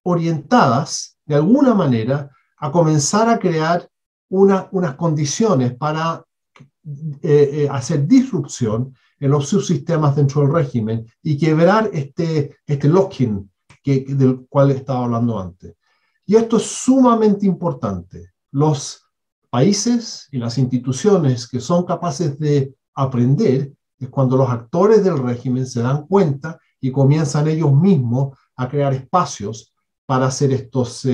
orientadas, de alguna manera, a comenzar a crear unas condiciones para hacer disrupción en los subsistemas dentro del régimen y quebrar este lock-in del cual estaba hablando antes. Y esto es sumamente importante. Los países y las instituciones que son capaces de aprender es cuando los actores del régimen se dan cuenta y comienzan ellos mismos a crear espacios para hacer estos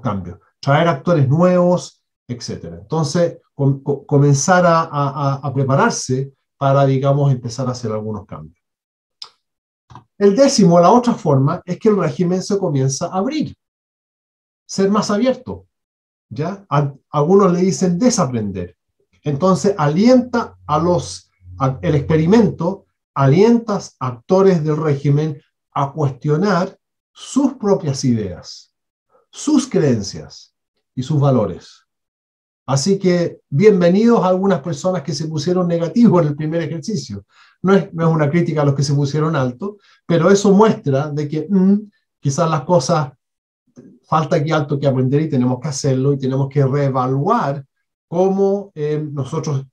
cambios, traer actores nuevos, etc. Entonces, comenzar a prepararse para, digamos, empezar a hacer algunos cambios. El décimo, la otra forma, es que el régimen se comienza a abrir, ser más abierto, ¿ya? Algunos le dicen desaprender. Entonces, alienta el experimento, alienta a actores del régimen a cuestionar sus propias ideas, sus creencias y sus valores. Así que bienvenidos a algunas personas que se pusieron negativos en el primer ejercicio. No es una crítica a los que se pusieron alto, pero eso muestra de que quizás las cosas falta aquí alto que aprender y tenemos que hacerlo y tenemos que reevaluar cómo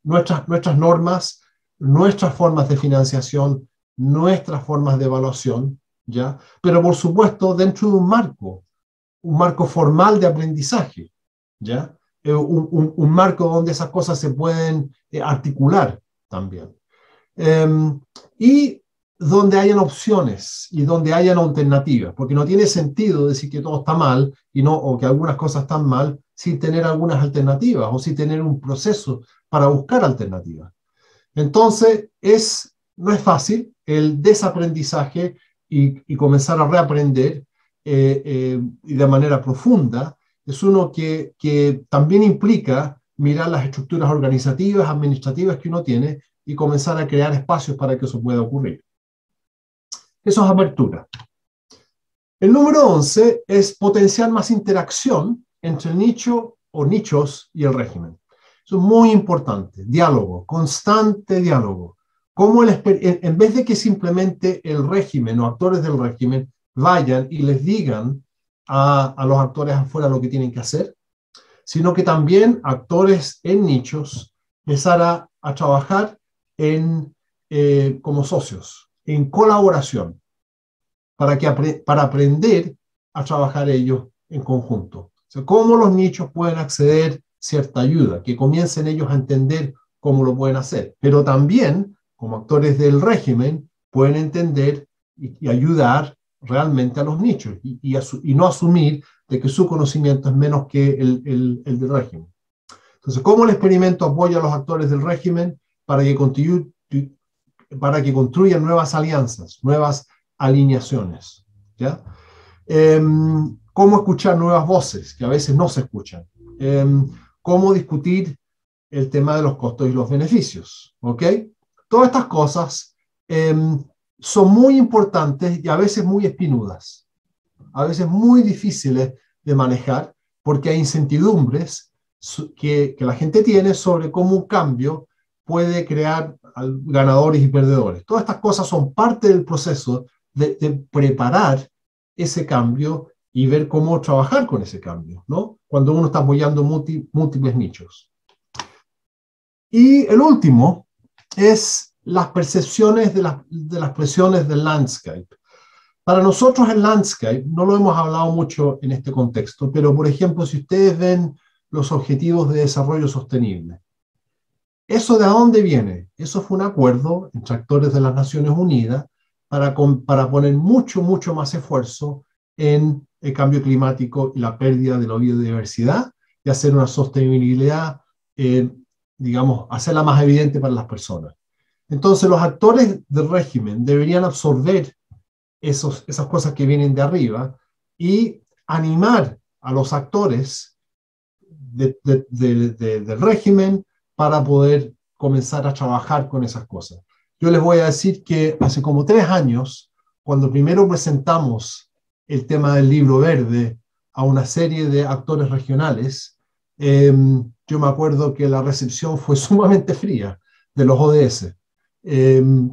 nuestras normas, nuestras formas de financiación, nuestras formas de evaluación, ¿ya? Pero por supuesto dentro de un marco formal de aprendizaje, ¿ya? Un marco donde esas cosas se pueden articular también. Y donde hayan opciones y donde hayan alternativas, porque no tiene sentido decir que todo está mal o que algunas cosas están mal sin tener algunas alternativas o sin tener un proceso para buscar alternativas. Entonces, no es fácil el desaprendizaje y comenzar a reaprender y de manera profunda. Es uno que también implica mirar las estructuras organizativas, administrativas que uno tiene y comenzar a crear espacios para que eso pueda ocurrir. Eso es apertura. El número 11 es potenciar más interacción entre el nicho o nichos y el régimen. Eso es muy importante. Diálogo, constante diálogo. En vez de que simplemente el régimen o actores del régimen vayan y les digan a los actores afuera lo que tienen que hacer, sino que también actores en nichos empezar a trabajar como socios, en colaboración, para aprender a trabajar ellos en conjunto. O sea, cómo los nichos pueden acceder a cierta ayuda, que comiencen ellos a entender cómo lo pueden hacer, pero también, como actores del régimen, pueden entender y ayudar realmente a los nichos y no asumir de que su conocimiento es menos que el del régimen. Entonces, ¿cómo el experimento apoya a los actores del régimen para que construyan nuevas alianzas, nuevas alineaciones? ¿Ya? Cómo escuchar nuevas voces que a veces no se escuchan. Cómo discutir el tema de los costos y los beneficios. ¿Ok? Todas estas cosas son muy importantes y a veces muy espinudas, a veces muy difíciles de manejar porque hay incertidumbres que la gente tiene sobre cómo un cambio puede crear ganadores y perdedores. Todas estas cosas son parte del proceso de preparar ese cambio y ver cómo trabajar con ese cambio, ¿no? Cuando uno está apoyando múltiples nichos. Y el último es las percepciones de las presiones del landscape. Para nosotros el landscape, no lo hemos hablado mucho en este contexto, pero por ejemplo, si ustedes ven los objetivos de desarrollo sostenible, ¿eso de dónde viene? Eso fue un acuerdo entre actores de las Naciones Unidas para poner mucho más esfuerzo en el cambio climático y la pérdida de la biodiversidad y hacer una sostenibilidad, digamos, hacerla más evidente para las personas. Entonces, los actores del régimen deberían absorber esas cosas que vienen de arriba y animar a los actores del régimen para poder comenzar a trabajar con esas cosas. Yo les voy a decir que hace como 3 años, cuando primero presentamos el tema del libro verde a una serie de actores regionales, yo me acuerdo que la recepción fue sumamente fría. de los ODS.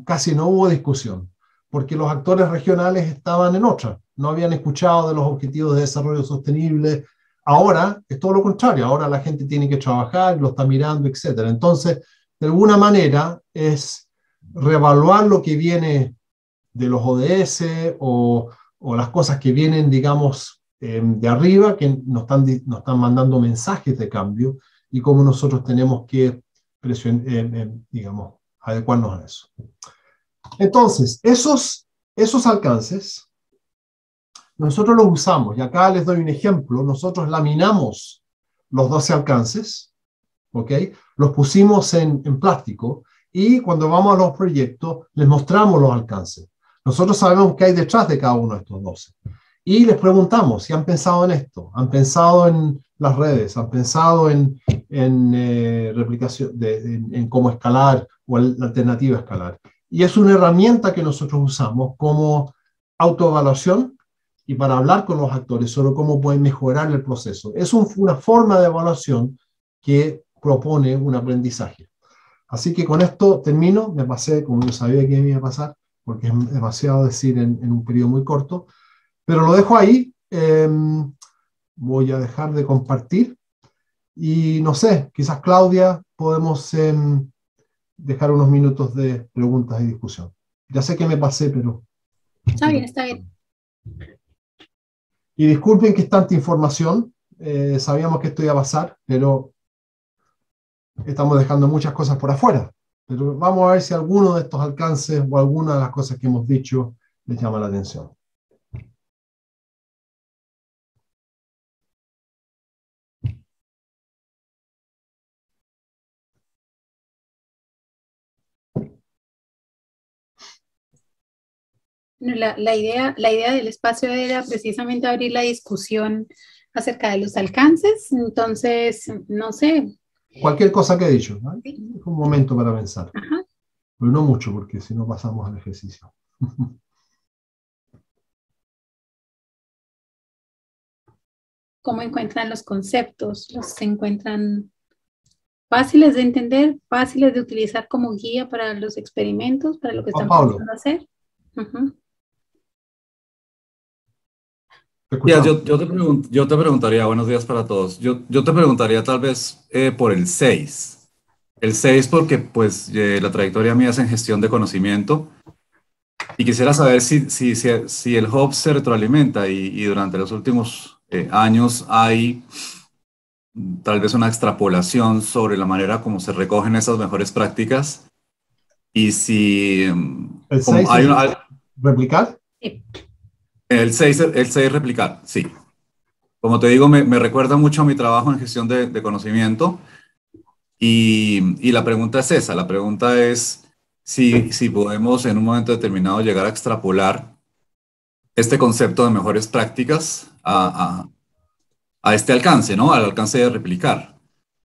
Casi no hubo discusión, porque los actores regionales estaban en otra, no habían escuchado de los objetivos de desarrollo sostenible. Ahora es todo lo contrario, ahora la gente tiene que trabajar, lo está mirando, etc. Entonces, de alguna manera es reevaluar lo que viene de los ODS o las cosas que vienen, digamos, de arriba, que nos están mandando mensajes de cambio, y cómo nosotros tenemos que digamos, adecuarnos a eso. Entonces, esos alcances, nosotros los usamos, y acá les doy un ejemplo. Nosotros laminamos los 12 alcances, ¿ok? Los pusimos en plástico, y cuando vamos a los proyectos, les mostramos los alcances. Nosotros sabemos qué hay detrás de cada uno de estos 12. Y les preguntamos si han pensado en esto, han pensado en las redes, han pensado en replicación, en cómo escalar o la alternativa a escalar. Y es una herramienta que nosotros usamos como autoevaluación y para hablar con los actores sobre cómo pueden mejorar el proceso. Es una forma de evaluación que propone un aprendizaje. Así que con esto termino. Me pasé, como yo sabía que me iba a pasar, porque es demasiado decir en un periodo muy corto, pero lo dejo ahí. Voy a dejar de compartir y no sé, quizás Claudia podemos dejar unos minutos de preguntas y discusión. Ya sé que me pasé, pero... Está bien, está bien. Y disculpen que es tanta información, sabíamos que esto iba a pasar, pero estamos dejando muchas cosas por afuera. Pero vamos a ver si alguno de estos alcances o alguna de las cosas que hemos dicho les llama la atención. La idea del espacio era precisamente abrir la discusión acerca de los alcances. Entonces, no sé. Cualquier cosa que he dicho, ¿no? Sí. Es un momento para pensar. Ajá. Pero no mucho, porque si no pasamos al ejercicio. ¿Cómo encuentran los conceptos? ¿Los encuentran fáciles de entender, fáciles de utilizar como guía para los experimentos, para lo que Juan están Pablo, pensando hacer? Uh-huh. te Ya, escuchamos. yo te preguntaría, buenos días para todos. Yo te preguntaría tal vez por el 6. El 6 porque pues la trayectoria mía es en gestión de conocimiento y quisiera saber si el hub se retroalimenta y durante los últimos años hay tal vez una extrapolación sobre la manera como se recogen esas mejores prácticas y si ¿El como 6 hay es una, replicar? Sí. el seis replicar, sí. Como te digo, me recuerda mucho a mi trabajo en gestión de conocimiento y la pregunta es esa, la pregunta es si podemos en un momento determinado llegar a extrapolar este concepto de mejores prácticas a este alcance, ¿no? Al alcance de replicar.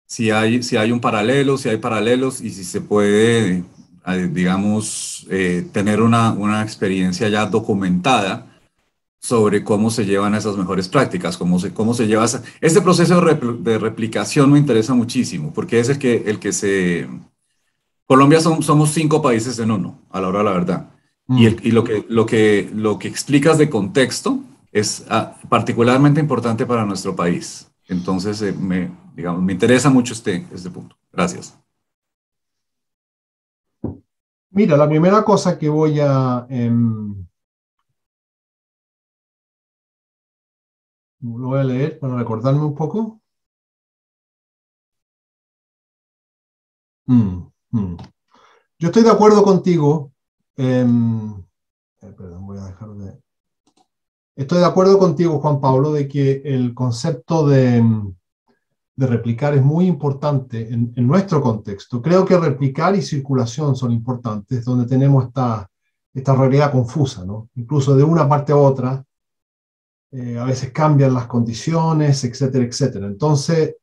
Si hay un paralelo, si hay paralelos y si se puede, digamos, tener una experiencia ya documentada sobre cómo se llevan esas mejores prácticas, cómo se lleva este proceso de replicación me interesa muchísimo, porque es Colombia somos 5 países en uno, a la hora de la verdad. Y lo que explicas de contexto es particularmente importante para nuestro país. Entonces, digamos, me interesa mucho este punto. Gracias. Mira, la primera cosa que voy a... lo voy a leer para recordarme un poco. Mm, mm. Yo estoy de acuerdo contigo. Perdón, voy a dejar de... Estoy de acuerdo contigo, Juan Pablo, de que el concepto de replicar es muy importante en nuestro contexto. Creo que replicar y circulación son importantes, donde tenemos esta realidad confusa, ¿no? Incluso de una parte a otra, a veces cambian las condiciones, etcétera, etcétera. Entonces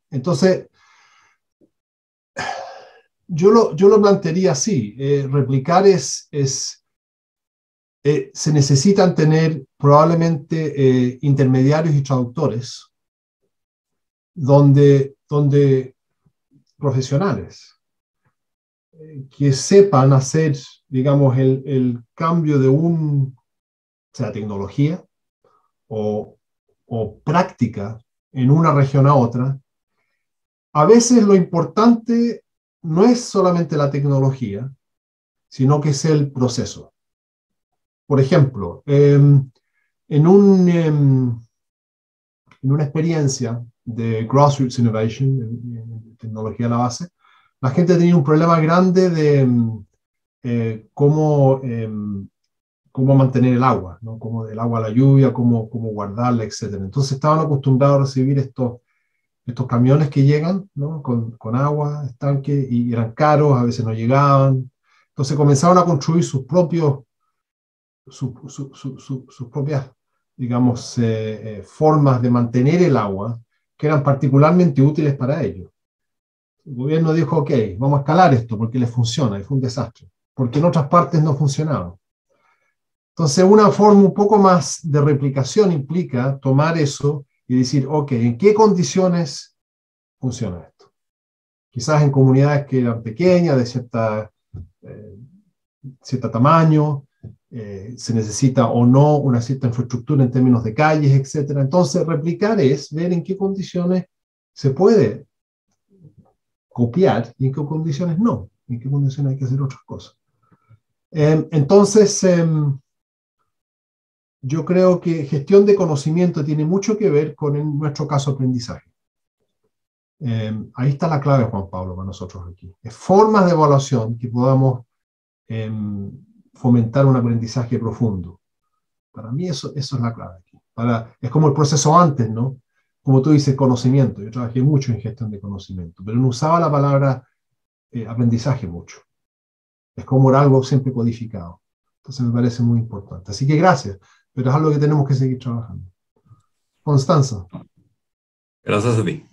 yo lo plantearía así. Replicar se necesitan tener probablemente intermediarios y traductores donde profesionales, que sepan hacer, digamos, el cambio de sea tecnología o práctica en una región a otra. A veces lo importante no es solamente la tecnología, sino que es el proceso. Por ejemplo, en una experiencia de Grassroots Innovation, en tecnología a la base, la gente tenía un problema grande de cómo mantener el agua, ¿no? Cómo el agua a la lluvia, cómo guardarla, etc. Entonces estaban acostumbrados a recibir estos camiones que llegan, ¿no? con agua, estanque, y eran caros, a veces no llegaban. Entonces comenzaron a construir sus propias, digamos, formas de mantener el agua, que eran particularmente útiles para ellos. El gobierno dijo, ok, vamos a escalar esto porque les funciona, y fue un desastre, porque en otras partes no funcionaba. Entonces, una forma un poco más de replicación implica tomar eso y decir, ok, ¿en qué condiciones funciona esto? Quizás en comunidades que eran pequeñas, de cierto tamaño, se necesita o no una cierta infraestructura en términos de calles, etc. Entonces, replicar es ver en qué condiciones se puede copiar y en qué condiciones no, en qué condiciones hay que hacer otras cosas. Entonces, yo creo que gestión de conocimiento tiene mucho que ver con nuestro caso aprendizaje. Ahí está la clave, Juan Pablo, para nosotros aquí. Es formas de evaluación que podamos fomentar un aprendizaje profundo. Para mí eso es la clave aquí. Es como el proceso antes, ¿no? Como tú dices, conocimiento. Yo trabajé mucho en gestión de conocimiento, pero no usaba la palabra aprendizaje mucho. Es como era algo siempre codificado. Entonces me parece muy importante. Así que gracias, pero es algo que tenemos que seguir trabajando. Constanza. Gracias a ti.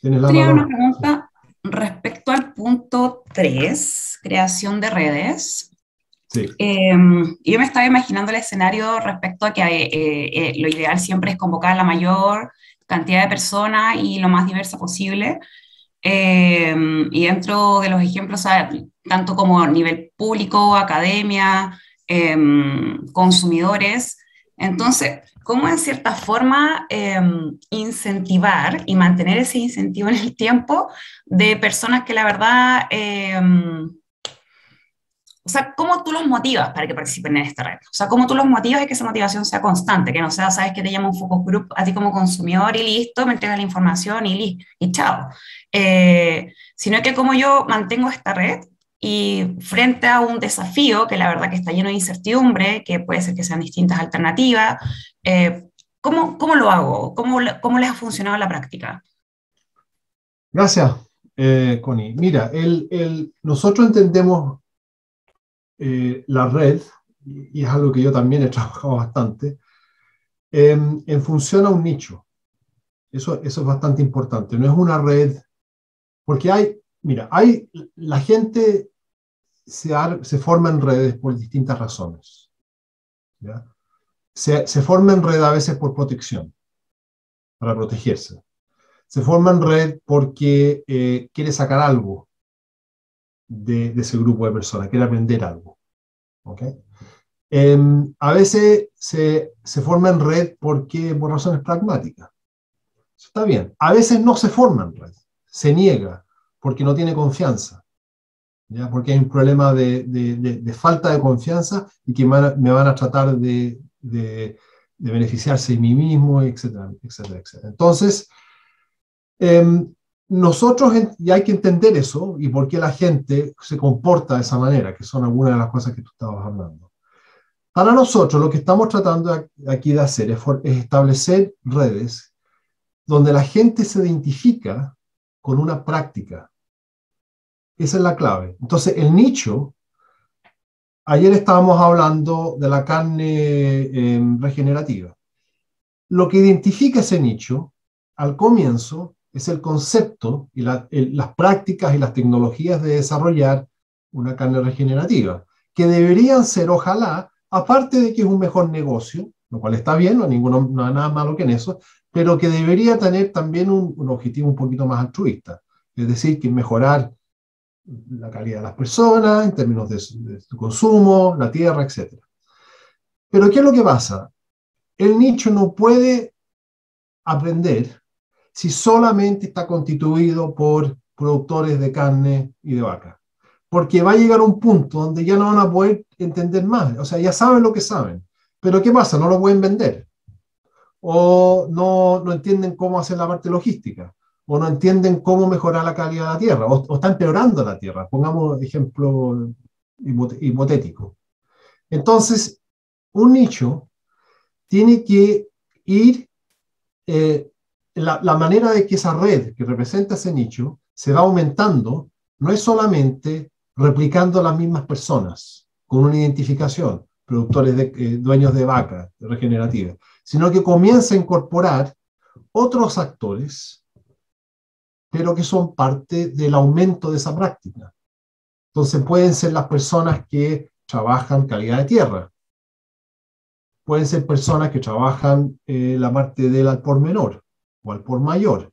Tenía una pregunta respecto al punto 3, creación de redes. Sí. Yo me estaba imaginando el escenario respecto a que lo ideal siempre es convocar a la mayor cantidad de personas y lo más diversa posible. Y dentro de los ejemplos, tanto como a nivel público, academia, consumidores. Entonces, ¿cómo en cierta forma incentivar y mantener ese incentivo en el tiempo de personas que la verdad, o sea, cómo tú los motivas para que participen en esta red? O sea, cómo tú los motivas y que esa motivación sea constante, que no sea, sabes que te llama un focus group a ti como consumidor y listo, me entregas la información y chao. Sino que cómo yo mantengo esta red y frente a un desafío que la verdad que está lleno de incertidumbre, que puede ser que sean distintas alternativas, ¿cómo lo hago? ¿Cómo les ha funcionado en la práctica? Gracias, Connie. Mira, nosotros entendemos la red, y es algo que yo también he trabajado bastante, en función a un nicho. Eso es bastante importante. No es una red, porque la gente se forma en redes por distintas razones. ¿Ya? Se forma en red a veces por protección, para protegerse. Se forma en red porque quiere sacar algo de ese grupo de personas, quiere aprender algo. ¿Okay? A veces se forma en red por razones pragmáticas. Eso está bien. A veces no se forma en red, se niega porque no tiene confianza, ¿ya? Porque hay un problema de falta de confianza y que me van a tratar de beneficiarse de mí mismo, etcétera, etcétera, etcétera. Entonces, nosotros, y hay que entender eso, y por qué la gente se comporta de esa manera, que son algunas de las cosas que tú estabas hablando. Para nosotros, lo que estamos tratando aquí de hacer es establecer redes donde la gente se identifica con una práctica. Esa es la clave. Entonces, el nicho, ayer estábamos hablando de la carne regenerativa. Lo que identifica ese nicho, al comienzo, es el concepto y las prácticas y las tecnologías de desarrollar una carne regenerativa, que deberían ser, ojalá, aparte de que es un mejor negocio, lo cual está bien, no hay nada malo que en eso, pero que debería tener también un objetivo un poquito más altruista, es decir, que mejorar la calidad de las personas, en términos de su consumo, la tierra, etc. Pero ¿qué es lo que pasa? El nicho no puede aprender si solamente está constituido por productores de carne y de vaca. Porque va a llegar un punto donde ya no van a poder entender más. O sea, ya saben lo que saben. Pero ¿qué pasa? No lo pueden vender. O no entienden cómo hacer la parte logística. O no entienden cómo mejorar la calidad de la tierra. O está empeorando la tierra. Pongamos ejemplo hipotético. Entonces, un nicho tiene que ir... la manera de que esa red que representa ese nicho se va aumentando no es solamente replicando las mismas personas con una identificación, productores dueños de vacas regenerativas, sino que comienza a incorporar otros actores, pero que son parte del aumento de esa práctica. Entonces pueden ser las personas que trabajan calidad de tierra, pueden ser personas que trabajan la parte del al por menor o al por mayor.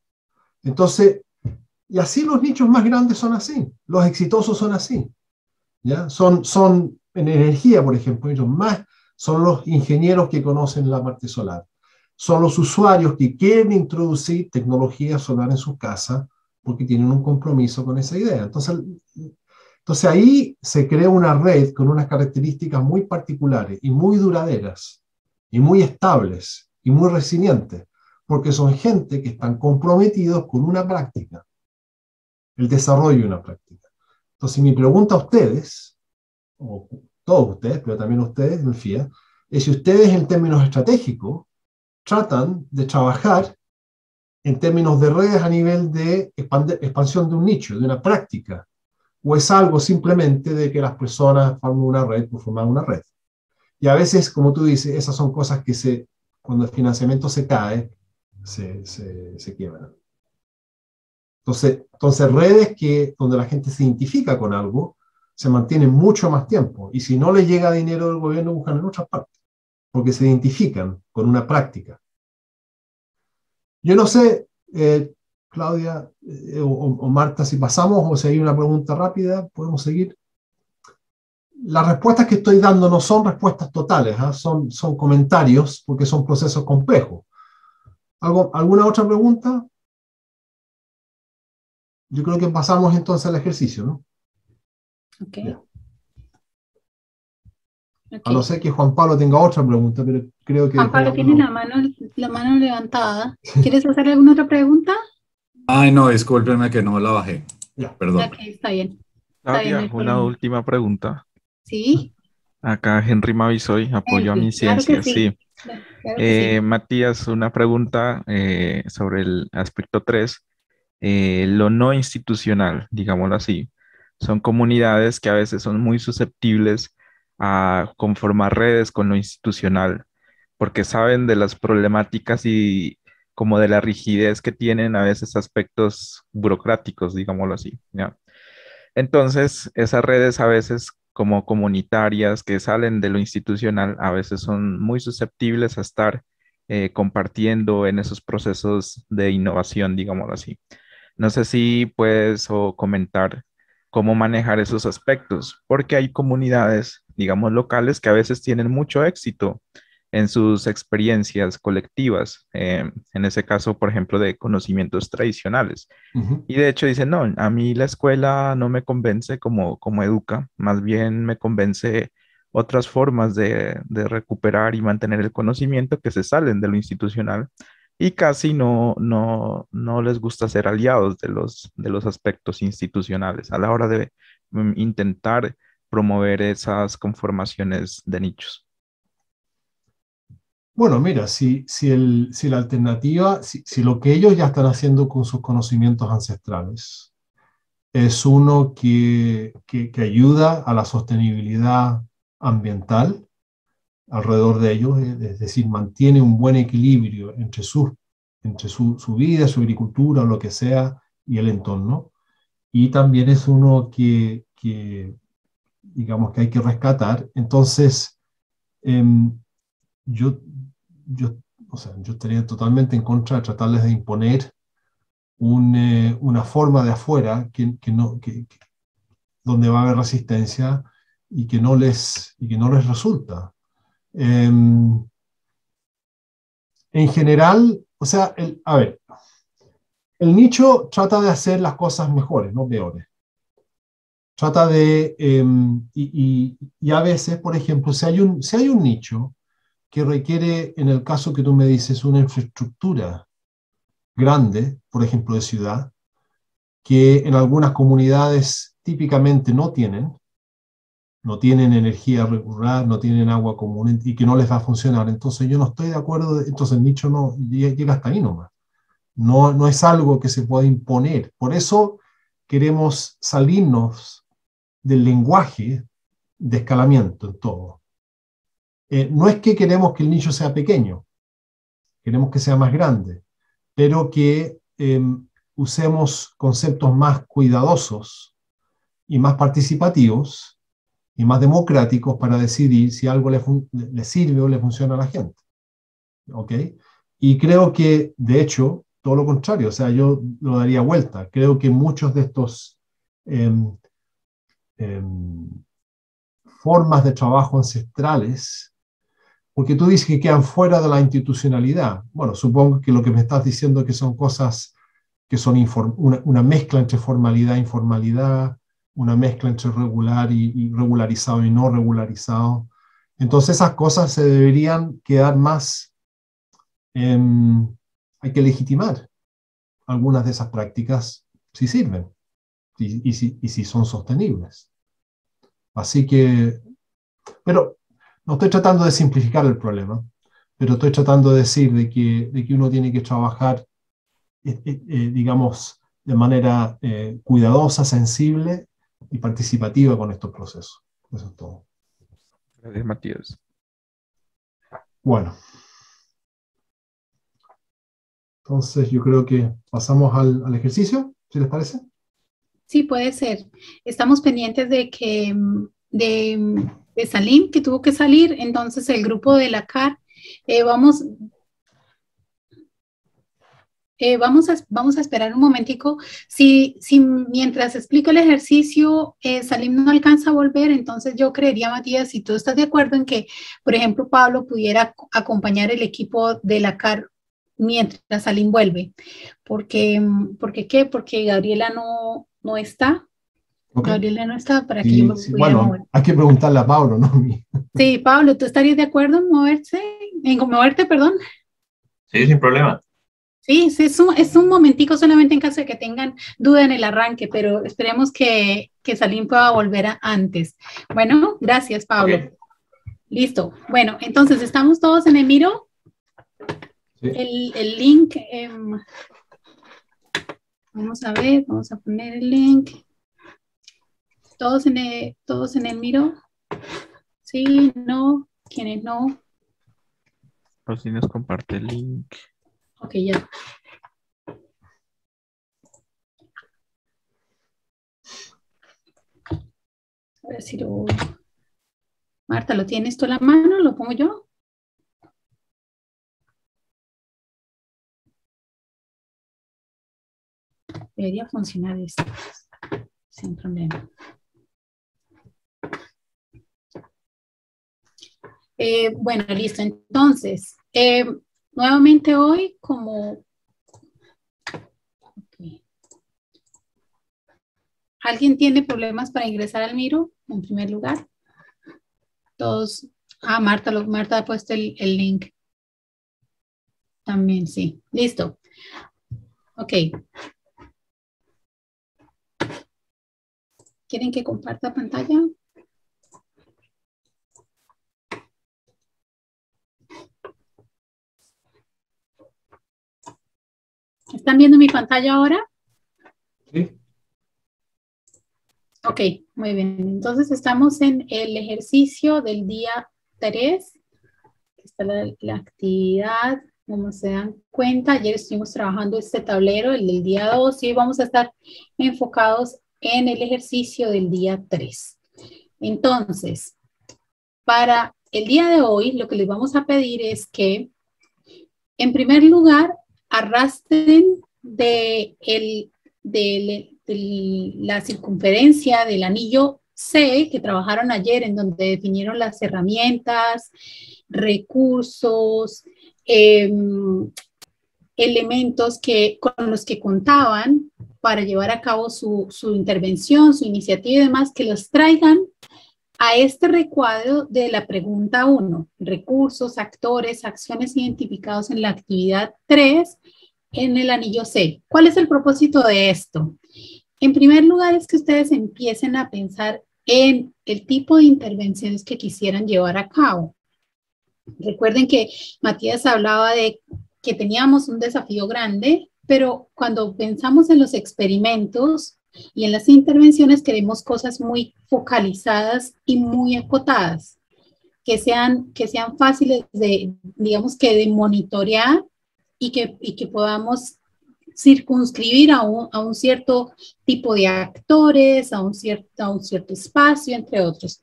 Entonces, y así los nichos más grandes son así, los exitosos son así. ¿Ya? Son en energía, por ejemplo, ellos más son los ingenieros que conocen la parte solar. Son los usuarios que quieren introducir tecnología solar en sus casas porque tienen un compromiso con esa idea. Entonces ahí se crea una red con unas características muy particulares y muy duraderas y muy estables y muy resilientes, porque son gente que están comprometidos con una práctica, el desarrollo de una práctica. Entonces mi pregunta a ustedes, o todos ustedes, pero también ustedes, en FIA, es si ustedes en términos estratégicos tratan de trabajar en términos de redes a nivel de expansión de un nicho, de una práctica, o es algo simplemente de que las personas forman una red por formar una red. Y a veces, como tú dices, esas son cosas que cuando el financiamiento se cae, se quiebran. Entonces redes donde la gente se identifica con algo, se mantienen mucho más tiempo. Y si no les llega dinero del gobierno, buscan en otras partes, porque se identifican con una práctica. Yo no sé, Claudia o Marta, si pasamos o si hay una pregunta rápida, podemos seguir. Las respuestas que estoy dando no son respuestas totales, ¿eh? Son comentarios porque son procesos complejos. ¿Alguna otra pregunta? Yo creo que pasamos entonces al ejercicio, ¿no? Ok. Yeah. Okay. A no ser que Juan Pablo tenga otra pregunta, pero creo que... Juan Pablo tiene la mano levantada. ¿Quieres hacer alguna otra pregunta? Ay, no, discúlpenme que no la bajé. Yeah. Perdón. Ok, está bien. Claudia, una última pregunta. Sí. Acá Henry Mavisoy, apoyo a mi ciencia. Claro que sí. Claro que sí. Matías, una pregunta sobre el aspecto 3. Lo no institucional, digámoslo así. Son comunidades que a veces son muy susceptibles a conformar redes con lo institucional, porque saben de las problemáticas y como de la rigidez que tienen a veces aspectos burocráticos, digámoslo así, ¿ya? Entonces, esas redes a veces como comunitarias que salen de lo institucional, a veces son muy susceptibles a estar compartiendo en esos procesos de innovación, digámoslo así. No sé si puedes o comentar cómo manejar esos aspectos, porque hay comunidades, digamos, locales que a veces tienen mucho éxito en sus experiencias colectivas, en ese caso, por ejemplo, de conocimientos tradicionales. Y de hecho dicen, no, a mí la escuela no me convence como educa, más bien me convence otras formas de recuperar y mantener el conocimiento que se salen de lo institucional y casi no les gusta ser aliados de los aspectos institucionales a la hora de intentar promover esas conformaciones de nichos. Bueno, mira, si la alternativa, si lo que ellos ya están haciendo con sus conocimientos ancestrales es uno que ayuda a la sostenibilidad ambiental alrededor de ellos, es decir, mantiene un buen equilibrio entre su vida, su agricultura, o lo que sea, y el entorno, y también es uno que digamos que hay que rescatar. Entonces, yo estaría totalmente en contra de tratarles de imponer una forma de afuera que donde va a haber resistencia y que no les resulta. En general, o sea, a ver, el nicho trata de hacer las cosas mejores, no peores. Trata de, y a veces, por ejemplo, si hay un nicho que requiere, en el caso que tú me dices, una infraestructura grande, por ejemplo, de ciudad, que en algunas comunidades típicamente no tienen energía regular, no tienen agua común y que no les va a funcionar. Entonces yo no estoy de acuerdo, entonces el nicho no llega hasta ahí nomás. No es algo que se pueda imponer. Por eso queremos salirnos del lenguaje de escalamiento en todo. No es que queremos que el nicho sea pequeño, queremos que sea más grande, pero que usemos conceptos más cuidadosos y más participativos y más democráticos para decidir si algo le sirve o le funciona a la gente. ¿Ok? Y creo que, de hecho, todo lo contrario, o sea, yo lo daría vuelta. Creo que muchos de estos formas de trabajo ancestrales, porque tú dices que quedan fuera de la institucionalidad. Bueno, supongo que lo que me estás diciendo es que son cosas que son una mezcla entre formalidad e informalidad, una mezcla entre regular y regularizado y no regularizado. Entonces esas cosas se deberían quedar más, hay que legitimar algunas de esas prácticas si sirven y si son sostenibles. Así que, pero no estoy tratando de simplificar el problema, pero estoy tratando de decir de que uno tiene que trabajar, digamos, de manera cuidadosa, sensible y participativa con estos procesos. Eso es todo. Gracias, Matías. Bueno. Entonces yo creo que pasamos al ejercicio, si les parece. Sí, puede ser. Estamos pendientes de que de Salim, que tuvo que salir, entonces el grupo de la CAR, vamos a esperar un momentico. Si mientras explico el ejercicio, Salim no alcanza a volver, entonces yo creería, Matías, si tú estás de acuerdo en que, por ejemplo, Pablo pudiera acompañar el equipo de la CAR mientras Salim vuelve. Porque Gabriela no está. Okay. Gabriela no está para que yo me pudiera mover. Hay que preguntarle a Pablo, ¿no? Sí, Pablo, ¿tú estarías de acuerdo en moverte, perdón? Sí, sin problema. Sí, es un momentico solamente en caso de que tengan duda en el arranque, pero esperemos que Salim pueda volver antes. Bueno, gracias, Pablo. Okay. Listo. Bueno, entonces, ¿estamos todos en el Miro? Sí. El link, vamos a ver, vamos a poner el link. ¿Todos en el Miro? Sí, no, ¿quiénes no? Por si nos comparte el link. Ok, ya. A ver si lo... Marta, ¿lo tienes tú a la mano? ¿Lo pongo yo? Debería funcionar esto sin problema. Bueno, listo. Entonces, nuevamente hoy, como... Okay. ¿Alguien tiene problemas para ingresar al Miro, en primer lugar? Todos... Marta ha puesto el link. También, sí. Listo. Ok. ¿Quieren que comparta pantalla? ¿Están viendo mi pantalla ahora? Sí. Ok, muy bien. Entonces estamos en el ejercicio del día 3. Está la actividad, como se dan cuenta. Ayer estuvimos trabajando este tablero, el del día 2, y hoy vamos a estar enfocados en el ejercicio del día 3. Entonces, para el día de hoy, lo que les vamos a pedir es que, en primer lugar, arrastren del la circunferencia del anillo C que trabajaron ayer, en donde definieron las herramientas, recursos, elementos con los que contaban para llevar a cabo su intervención, su iniciativa y demás, que los traigan a este recuadro de la pregunta 1, recursos, actores, acciones identificados en la actividad 3 en el anillo C. ¿Cuál es el propósito de esto? En primer lugar, es que ustedes empiecen a pensar en el tipo de intervenciones que quisieran llevar a cabo. Recuerden que Matías hablaba de que teníamos un desafío grande, pero cuando pensamos en los experimentos y en las intervenciones queremos cosas muy focalizadas y muy acotadas, que sean fáciles de, digamos que de monitorear y que podamos circunscribir a un cierto tipo de actores, a un cierto espacio, entre otros.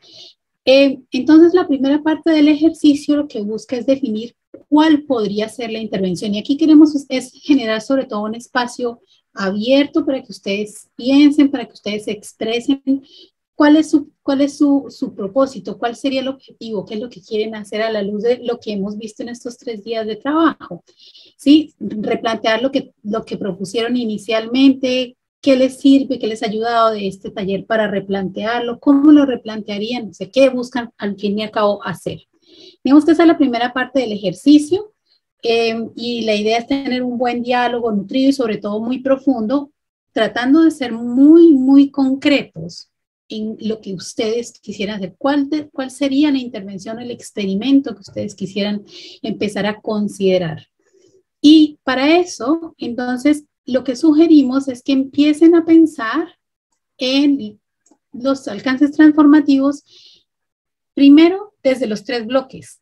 Entonces, la primera parte del ejercicio lo que busca es definir cuál podría ser la intervención. Y aquí queremos es generar sobre todo un espacio abierto para que ustedes piensen, para que ustedes se expresen cuál es su propósito, cuál sería el objetivo, qué es lo que quieren hacer a la luz de lo que hemos visto en estos 3 días de trabajo. ¿Sí? Replantear lo que propusieron inicialmente, qué les sirve, qué les ha ayudado de este taller para replantearlo, cómo lo replantearían, no sé, qué buscan al fin y al cabo hacer. Digamos que esa es la primera parte del ejercicio y la idea es tener un buen diálogo nutrido y sobre todo muy profundo, tratando de ser muy, muy concretos en lo que ustedes quisieran hacer. ¿Cuál sería la intervención, el experimento que ustedes quisieran empezar a considerar? Y para eso, entonces, lo que sugerimos es que empiecen a pensar en los alcances transformativos, primero desde los 3 bloques,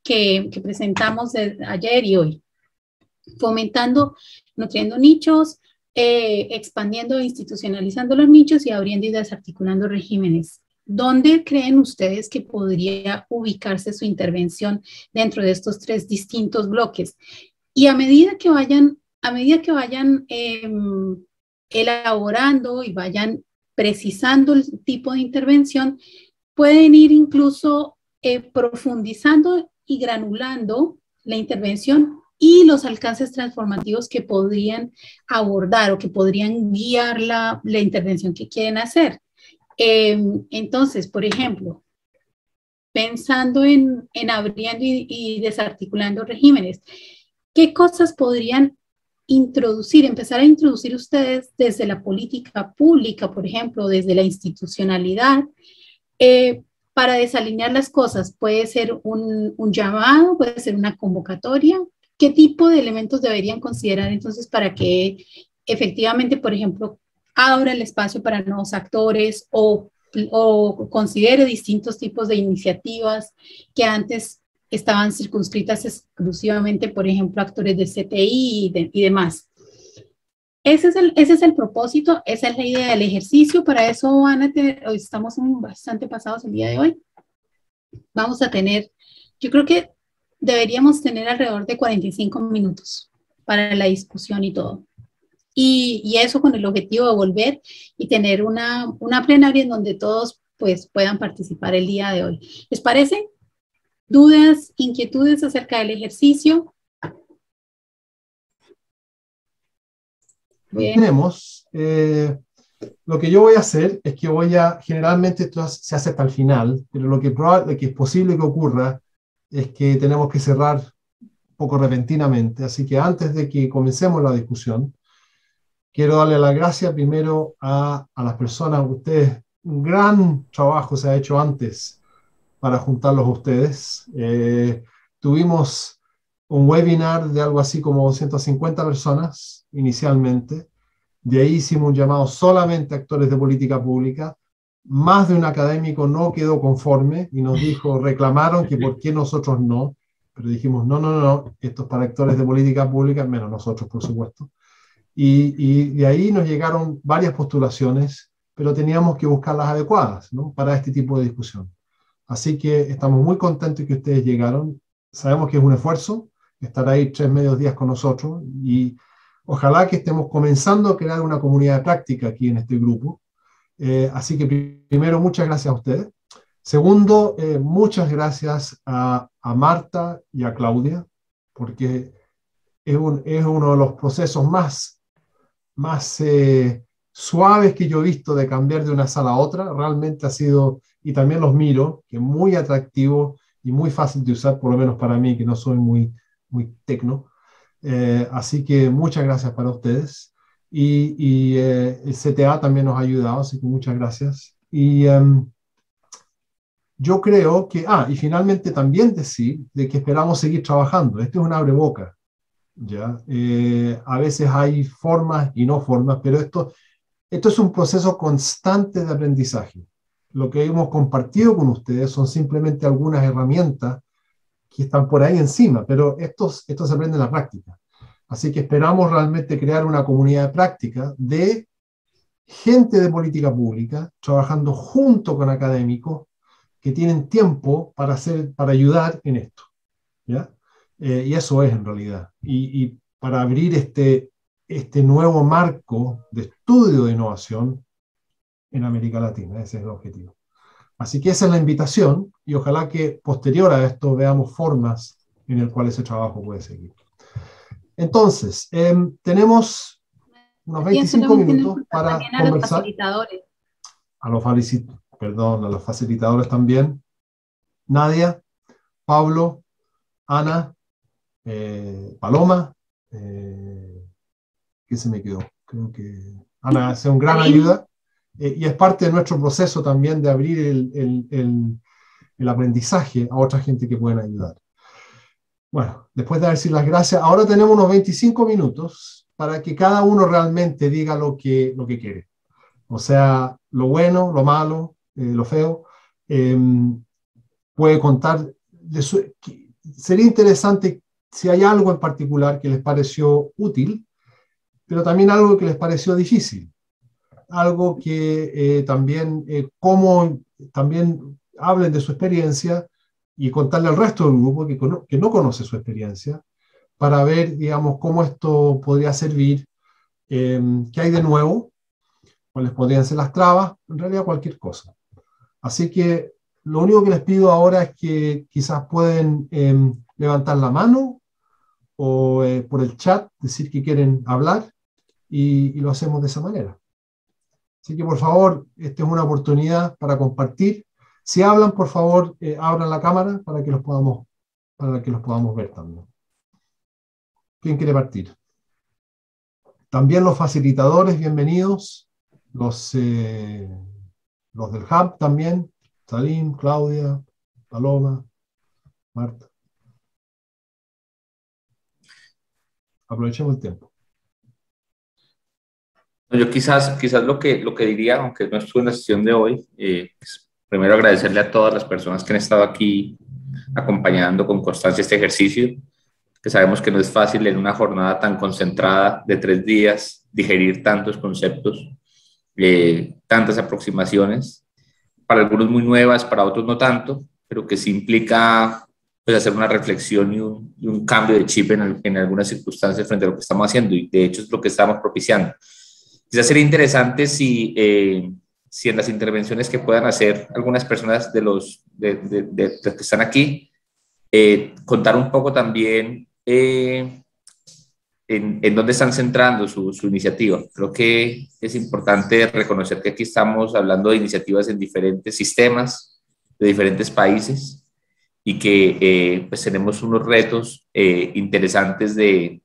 que presentamos ayer y hoy, fomentando, nutriendo nichos, expandiendo e institucionalizando los nichos y abriendo y desarticulando regímenes. ¿Dónde creen ustedes que podría ubicarse su intervención dentro de estos 3 distintos bloques? Y a medida que vayan elaborando y vayan precisando el tipo de intervención, pueden ir incluso profundizando y granulando la intervención y los alcances transformativos que podrían abordar o que podrían guiar la intervención que quieren hacer. Entonces, por ejemplo, pensando en abriendo y desarticulando regímenes, ¿qué cosas podrían empezar a introducir ustedes desde la política pública, por ejemplo, desde la institucionalidad, para desalinear las cosas? Puede ser un llamado, puede ser una convocatoria. ¿Qué tipo de elementos deberían considerar entonces para que efectivamente, por ejemplo, abra el espacio para nuevos actores o considere distintos tipos de iniciativas que antes estaban circunscritas exclusivamente, por ejemplo, actores de CTI y demás? Ese es el propósito, esa es la idea del ejercicio. Para eso van a tener, hoy estamos bastante pasados el día de hoy, vamos a tener, yo creo que deberíamos tener alrededor de 45 minutos para la discusión y todo. Y eso con el objetivo de volver y tener una plenaria en donde todos pues puedan participar el día de hoy. ¿Les parece? ¿Dudas, inquietudes acerca del ejercicio? Bien. Tenemos, lo que yo voy a hacer es que generalmente esto se hace hasta el final, pero lo que es posible que ocurra es que tenemos que cerrar un poco repentinamente, así que antes de que comencemos la discusión, quiero darle las gracias primero a las personas. Ustedes, un gran trabajo se ha hecho antes para juntarlos a ustedes. Tuvimos un webinar de algo así como 250 personas inicialmente. De ahí hicimos un llamado solamente a actores de política pública. Más de un académico no quedó conforme y nos reclamaron que por qué nosotros no. Pero dijimos, no, esto es para actores de política pública, menos nosotros, por supuesto. Y de ahí nos llegaron varias postulaciones, pero teníamos que buscar las adecuadas, ¿no?, para este tipo de discusión. Así que estamos muy contentos que ustedes llegaron. Sabemos que es un esfuerzo estar ahí 3 medios días con nosotros y Ojalá que estemos comenzando a crear una comunidad de práctica aquí en este grupo. Así que primero, muchas gracias a ustedes. Segundo, muchas gracias a Marta y a Claudia, porque es uno de los procesos más suaves que yo he visto de cambiar de una sala a otra. Realmente ha sido, y también los miro, que es muy atractivo y muy fácil de usar, por lo menos para mí, que no soy muy tecno. Así que muchas gracias para ustedes. Y el CTA también nos ha ayudado, así que muchas gracias. Y yo creo que, y finalmente también decir de que esperamos seguir trabajando. Esto es un abreboca, ¿ya? A veces hay formas y no formas, pero esto es un proceso constante de aprendizaje. Lo que hemos compartido con ustedes son simplemente algunas herramientas que están por ahí encima, pero esto se aprende en la práctica. Así que esperamos realmente crear una comunidad de práctica de gente de política trabajando junto con académicos que tienen tiempo para ayudar en esto, ¿ya? Y eso es en realidad. Y para abrir este nuevo marco de estudio de innovación en América Latina, ese es el objetivo. Así que esa es la invitación y ojalá que posterior a esto veamos formas en las cuales ese trabajo puede seguir. Entonces, tenemos unos 25 minutos para conversar. Los facilitadores. A los facilitadores también. Nadia, Pablo, Ana, Paloma, ¿quién se me quedó? Creo que Ana hace una gran ayuda y es parte de nuestro proceso también de abrir el aprendizaje a otra gente que pueden ayudar. Bueno, después de decir las gracias, ahora tenemos unos 25 minutos para que cada uno realmente diga lo que quiere. O sea, lo bueno, lo malo, lo feo. Puede contar. Sería interesante si hay algo en particular que les pareció útil, pero también algo que les pareció difícil. Algo que también hablen de su experiencia y contarle al resto del grupo que no conoce su experiencia, para ver, digamos, cómo esto podría servir, qué hay de nuevo, cuáles podrían ser las trabas, en realidad cualquier cosa. Así que lo único que les pido ahora es que quizás pueden levantar la mano o por el chat decir que quieren hablar y lo hacemos de esa manera. Así que por favor, esta es una oportunidad para compartir. Si hablan, por favor, abran la cámara para que los podamos ver también. ¿Quién quiere partir? También los facilitadores, bienvenidos. Los del Hub también. Salim, Claudia, Paloma, Marta. Aprovechemos el tiempo. Yo quizás lo que diría, aunque no estuve en la sesión de hoy, es primero agradecerle a todas las personas que han estado aquí acompañando con constancia este ejercicio, que sabemos que no es fácil en una jornada tan concentrada de 3 días digerir tantos conceptos, tantas aproximaciones, para algunos muy nuevas, para otros no tanto, pero que sí implica pues, hacer una reflexión y un cambio de chip en algunas circunstancias frente a lo que estamos haciendo, y de hecho es lo que estamos propiciando. Quizás sería interesante si en las intervenciones que puedan hacer algunas personas de los que están aquí, contar un poco también en dónde están centrando su iniciativa. Creo que es importante reconocer que aquí estamos hablando de iniciativas en diferentes sistemas, de diferentes países, y que pues tenemos unos retos interesantes de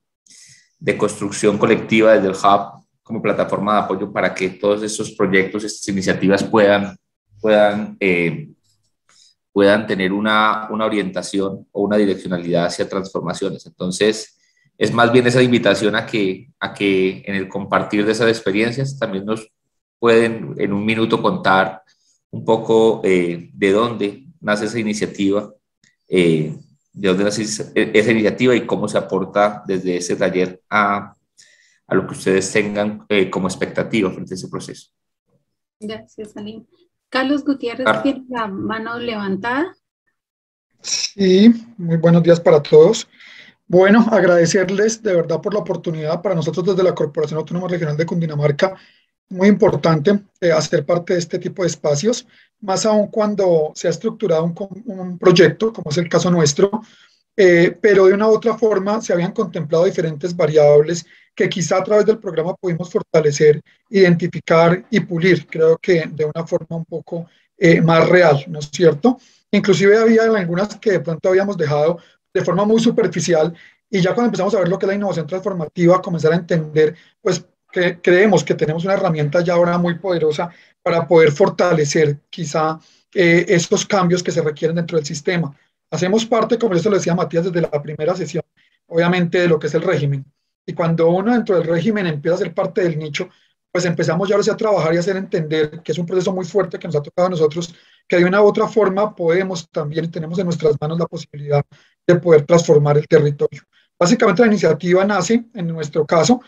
construcción colectiva desde el Hub como plataforma de apoyo para que todos estos proyectos, estas iniciativas puedan tener una orientación o una direccionalidad hacia transformaciones. Entonces, es más bien esa invitación a que en el compartir de esas experiencias también nos pueden en un minuto contar un poco de dónde nace esa iniciativa, y cómo se aporta desde ese taller a lo que ustedes tengan como expectativa frente a ese proceso. Gracias, Salim. Carlos Gutiérrez tiene la mano levantada. Sí, muy buenos días para todos. Bueno, agradecerles de verdad por la oportunidad para nosotros desde la Corporación Autónoma Regional de Cundinamarca. Muy importante hacer parte de este tipo de espacios, más aún cuando se ha estructurado un proyecto, como es el caso nuestro, pero de una u otra forma se habían contemplado diferentes variables que quizá a través del programa pudimos fortalecer, identificar y pulir, creo que de una forma un poco más real, ¿no es cierto? Inclusive había algunas que de pronto habíamos dejado de forma muy superficial y ya cuando empezamos a ver lo que es la innovación transformativa, comenzar a entender, pues que creemos que tenemos una herramienta ya ahora muy poderosa para poder fortalecer quizá estos cambios que se requieren dentro del sistema. Hacemos parte, como eso lo decía Matías desde la primera sesión, obviamente de lo que es el régimen. Y cuando uno dentro del régimen empieza a ser parte del nicho, pues empezamos ya ahora sí a trabajar y a hacer entender que es un proceso muy fuerte que nos ha tocado a nosotros, que de una u otra forma podemos también y tenemos en nuestras manos la posibilidad de poder transformar el territorio. Básicamente la iniciativa nace, en nuestro caso,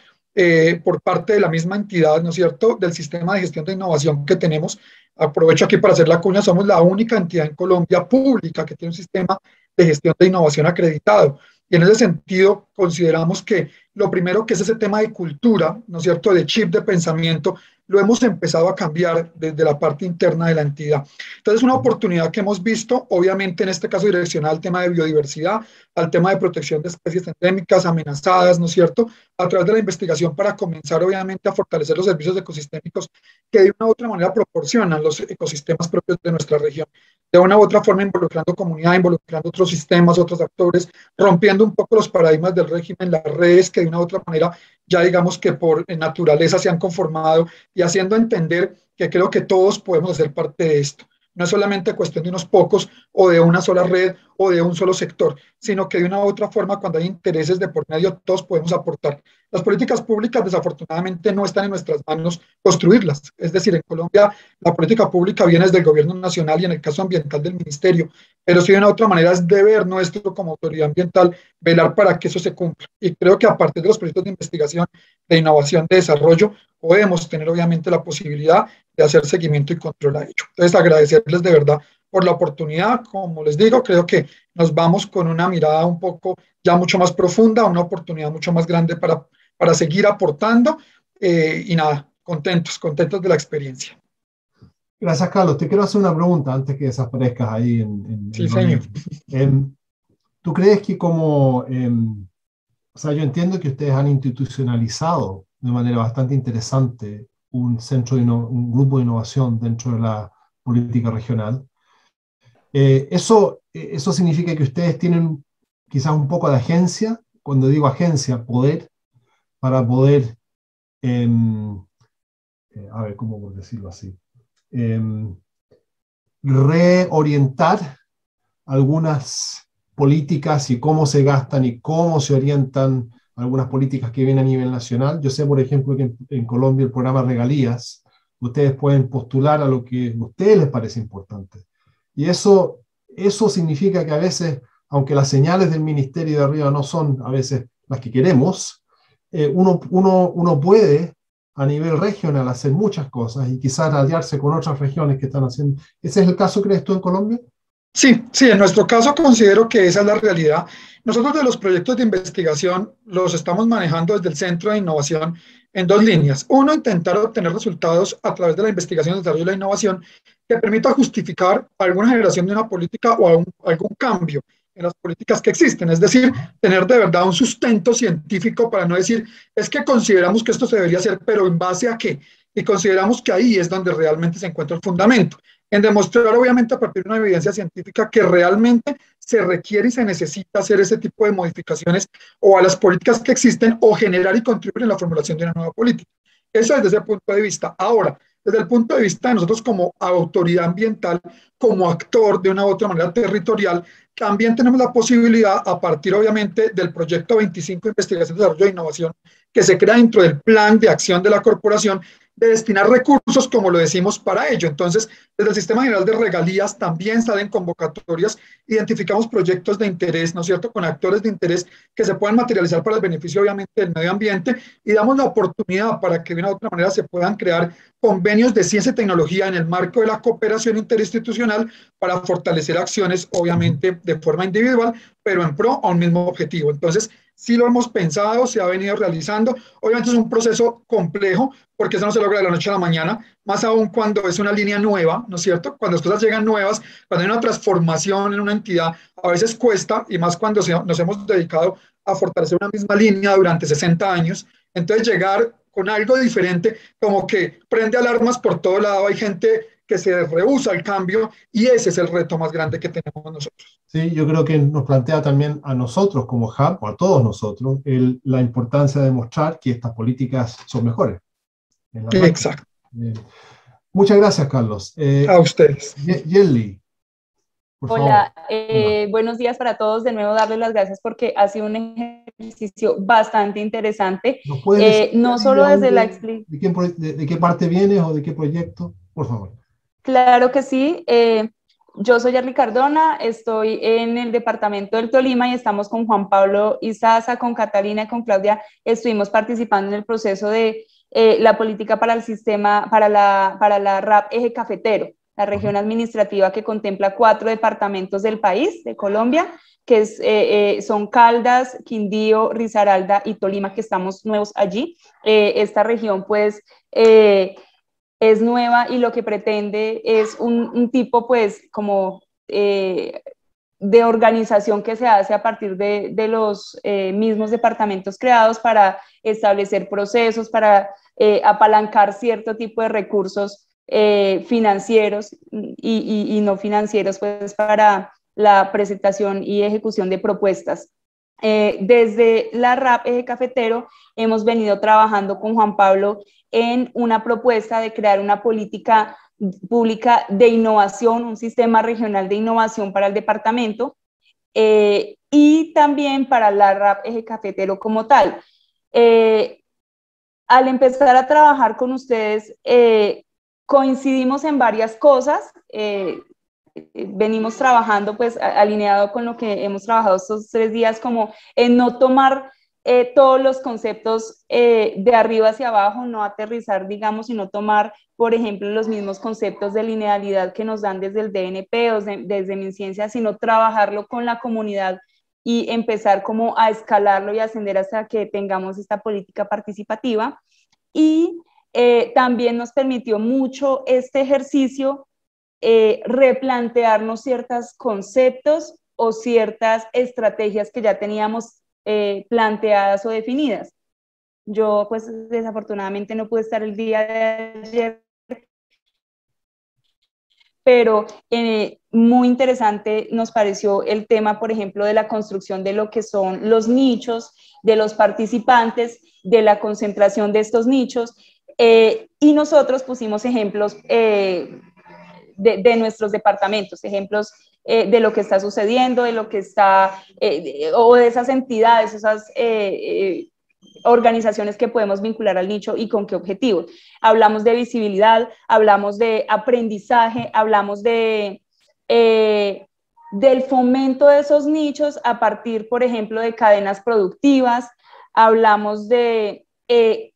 por parte de la misma entidad, ¿no es cierto?, del sistema de gestión de innovación que tenemos. Aprovecho aquí para hacer la cuña, somos la única entidad en Colombia pública que tiene un sistema de gestión de innovación acreditado. Y en ese sentido, consideramos que lo primero que es ese tema de cultura, ¿no es cierto?, de chip de pensamiento, lo hemos empezado a cambiar desde la parte interna de la entidad. Entonces, una oportunidad que hemos visto, obviamente en este caso direccionada al tema de biodiversidad, al tema de protección de especies endémicas, amenazadas, ¿no es cierto?, a través de la investigación para comenzar obviamente a fortalecer los servicios ecosistémicos que de una u otra manera proporcionan los ecosistemas propios de nuestra región. De una u otra forma involucrando comunidad, involucrando otros sistemas, otros actores, rompiendo un poco los paradigmas del régimen, las redes que de una u otra manera ya digamos que por naturaleza se han conformado y haciendo entender que creo que todos podemos hacer parte de esto. No es solamente cuestión de unos pocos o de una sola red o de un solo sector, sino que de una u otra forma, cuando hay intereses de por medio, todos podemos aportar. Las políticas públicas, desafortunadamente, no están en nuestras manos construirlas. Es decir, en Colombia, la política pública viene desde el gobierno nacional y en el caso ambiental del ministerio, pero sí de una u otra manera es deber nuestro como autoridad ambiental velar para que eso se cumpla. Y creo que a partir de los proyectos de investigación, de innovación, de desarrollo, podemos tener obviamente la posibilidad de hacer seguimiento y control a ello. Entonces, agradecerles de verdad por la oportunidad. Como les digo, creo que nos vamos con una mirada un poco ya mucho más profunda, una oportunidad mucho más grande para seguir aportando y nada, contentos de la experiencia. Gracias, Carlos. Te quiero hacer una pregunta antes que desaparezcas ahí sí, señor. ¿Tú crees que o sea, yo entiendo que ustedes han institucionalizado de manera bastante interesante un grupo de innovación dentro de la política regional? ¿Eso significa que ustedes tienen quizás un poco de agencia? Cuando digo agencia, poder, para poder, a ver, ¿cómo por decirlo así? Reorientar algunas políticas y cómo se gastan y cómo se orientan algunas políticas que vienen a nivel nacional. Yo sé, por ejemplo, que en Colombia el programa Regalías, ustedes pueden postular a lo que a ustedes les parece importante. Y eso significa que a veces, aunque las señales del ministerio de arriba no son a veces las que queremos, uno puede a nivel regional hacer muchas cosas y quizás aliarse con otras regiones que están haciendo. ¿Ese es el caso, crees tú, en Colombia? Sí, en nuestro caso considero que esa es la realidad. Nosotros de los proyectos de investigación los estamos manejando desde el Centro de Innovación en dos líneas. Uno, intentar obtener resultados a través de la investigación, el desarrollo y la innovación que permita justificar alguna generación de una política o algún cambio en las políticas que existen. Es decir, tener de verdad un sustento científico para no decir, es que consideramos que esto se debería hacer, pero ¿en base a qué? Y consideramos que ahí es donde realmente se encuentra el fundamento. En demostrar, obviamente, a partir de una evidencia científica que realmente se requiere y se necesita hacer ese tipo de modificaciones o a las políticas que existen o generar y contribuir en la formulación de una nueva política. Eso desde ese punto de vista. Ahora, desde el punto de vista de nosotros como autoridad ambiental, como actor de una u otra manera territorial, también tenemos la posibilidad, a partir obviamente del proyecto 25 de investigación, desarrollo e innovación, que se crea dentro del plan de acción de la corporación, de destinar recursos, como lo decimos, para ello. Entonces, desde el Sistema General de Regalías también salen convocatorias, identificamos proyectos de interés, ¿no es cierto?, con actores de interés que se puedan materializar para el beneficio, obviamente, del medio ambiente, y damos la oportunidad para que de una u otra manera se puedan crear convenios de ciencia y tecnología en el marco de la cooperación interinstitucional para fortalecer acciones, obviamente, de forma individual, pero en pro a un mismo objetivo. Entonces, sí lo hemos pensado, se ha venido realizando. Obviamente es un proceso complejo, porque eso no se logra de la noche a la mañana, más aún cuando es una línea nueva, ¿no es cierto? Cuando las cosas llegan nuevas, cuando hay una transformación en una entidad, a veces cuesta, y más cuando nos hemos dedicado a fortalecer una misma línea durante 60 años. Entonces llegar con algo diferente, como que prende alarmas por todo lado, hay gente que se rehúsa al cambio, y ese es el reto más grande que tenemos nosotros. Sí, yo creo que nos plantea también a nosotros como Hub, o a todos nosotros, la importancia de mostrar que estas políticas son mejores. Exacto. Muchas gracias, Carlos. A ustedes. Yeli, por Hola, favor. buenos días para todos. De nuevo, darles las gracias porque ha sido un ejercicio bastante interesante. ¿Nos puedes decir no solo desde la de qué parte vienes o de qué proyecto? Por favor. Claro que sí. Yo soy Arly Cardona, estoy en el departamento del Tolima y estamos con Juan Pablo Izaza, con Catalina y con Claudia. Estuvimos participando en el proceso de la política para el sistema, para la RAP Eje Cafetero, la región administrativa que contempla 4 departamentos del país, de Colombia, que son Caldas, Quindío, Risaralda y Tolima, que estamos nuevos allí. Esta región, pues, es nueva y lo que pretende es un tipo, pues, como de organización que se hace a partir de los mismos departamentos creados para establecer procesos, para apalancar cierto tipo de recursos financieros y no financieros, pues, para la presentación y ejecución de propuestas. Desde la RAP Eje Cafetero hemos venido trabajando con Juan Pablo en una propuesta de crear una política pública de innovación, un sistema regional de innovación para el departamento y también para la RAP Eje Cafetero como tal. Al empezar a trabajar con ustedes, coincidimos en varias cosas. Venimos trabajando, pues, alineado con lo que hemos trabajado estos 3 días, como en no tomar todos los conceptos de arriba hacia abajo, no aterrizar, digamos, sino tomar, por ejemplo, los mismos conceptos de linealidad que nos dan desde el DNP o desde MinCiencia, sino trabajarlo con la comunidad y empezar como a escalarlo y ascender hasta que tengamos esta política participativa. Y también nos permitió mucho este ejercicio replantearnos ciertos conceptos o ciertas estrategias que ya teníamos planteadas o definidas. Yo, pues, desafortunadamente no pude estar el día de ayer, pero muy interesante nos pareció el tema, por ejemplo, de la construcción de lo que son los nichos de los participantes, de la concentración de estos nichos, y nosotros pusimos ejemplos de nuestros departamentos, ejemplos de lo que está sucediendo, de lo que está, o de esas entidades, esas organizaciones que podemos vincular al nicho y con qué objetivo. Hablamos de visibilidad, hablamos de aprendizaje, hablamos del fomento de esos nichos a partir, por ejemplo, de cadenas productivas, hablamos de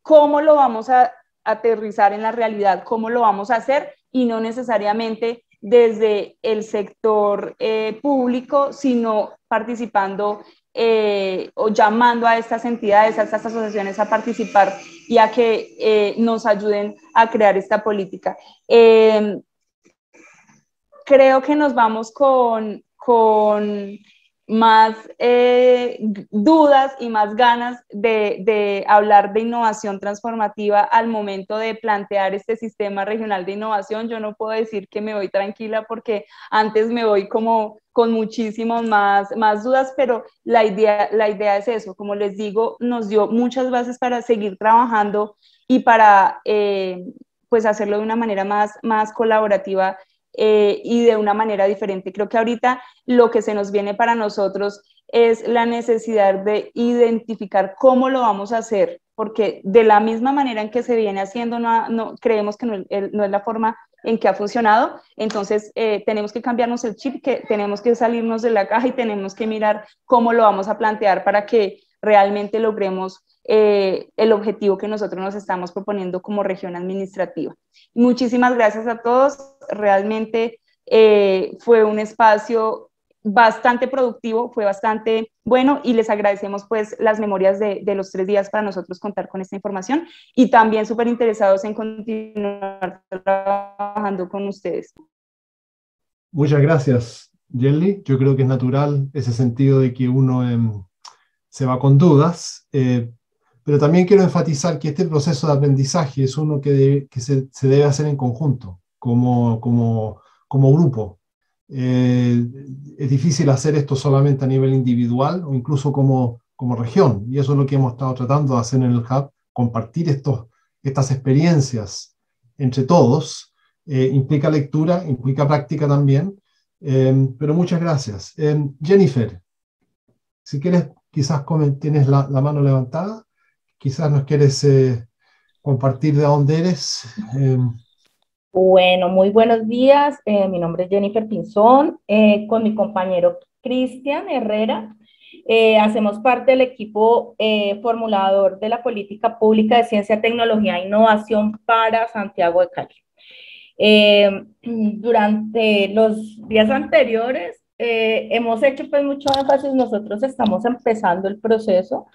cómo lo vamos a aterrizar en la realidad, cómo lo vamos a hacer, y no necesariamente desde el sector público, sino participando o llamando a estas entidades, a estas asociaciones a participar y a que nos ayuden a crear esta política. Creo que nos vamos con más dudas y más ganas de hablar de innovación transformativa al momento de plantear este sistema regional de innovación. Yo no puedo decir que me voy tranquila porque antes me voy como con muchísimas más dudas, pero la idea es eso. Como les digo, nos dio muchas bases para seguir trabajando y para pues hacerlo de una manera más colaborativa y de una manera diferente. Creo que ahorita lo que se nos viene para nosotros es la necesidad de identificar cómo lo vamos a hacer, porque de la misma manera en que se viene haciendo, creemos que no es la forma en que ha funcionado. Entonces tenemos que cambiarnos el chip, que tenemos que salirnos de la caja y tenemos que mirar cómo lo vamos a plantear para que realmente logremos el objetivo que nosotros nos estamos proponiendo como región administrativa. Muchísimas gracias a todos, realmente fue un espacio bastante productivo, fue bastante bueno, y les agradecemos pues las memorias de los 3 días para nosotros contar con esta información, y también súper interesados en continuar trabajando con ustedes. Muchas gracias, Yelly. Yo creo que es natural ese sentido de que uno se va con dudas, pero también quiero enfatizar que este proceso de aprendizaje es uno que se debe hacer en conjunto, como grupo. Es difícil hacer esto solamente a nivel individual o incluso como región, y eso es lo que hemos estado tratando de hacer en el Hub, compartir estas experiencias entre todos. Implica lectura, implica práctica también, pero muchas gracias. Jennifer, si quieres, quizás tienes la mano levantada, quizás nos quieres compartir de dónde eres. Bueno, muy buenos días. Mi nombre es Jennifer Pinzón, con mi compañero Cristian Herrera. Hacemos parte del equipo formulador de la política pública de ciencia, tecnología e innovación para Santiago de Cali. Durante los días anteriores hemos hecho pues mucho énfasis. Nosotros estamos empezando el proceso.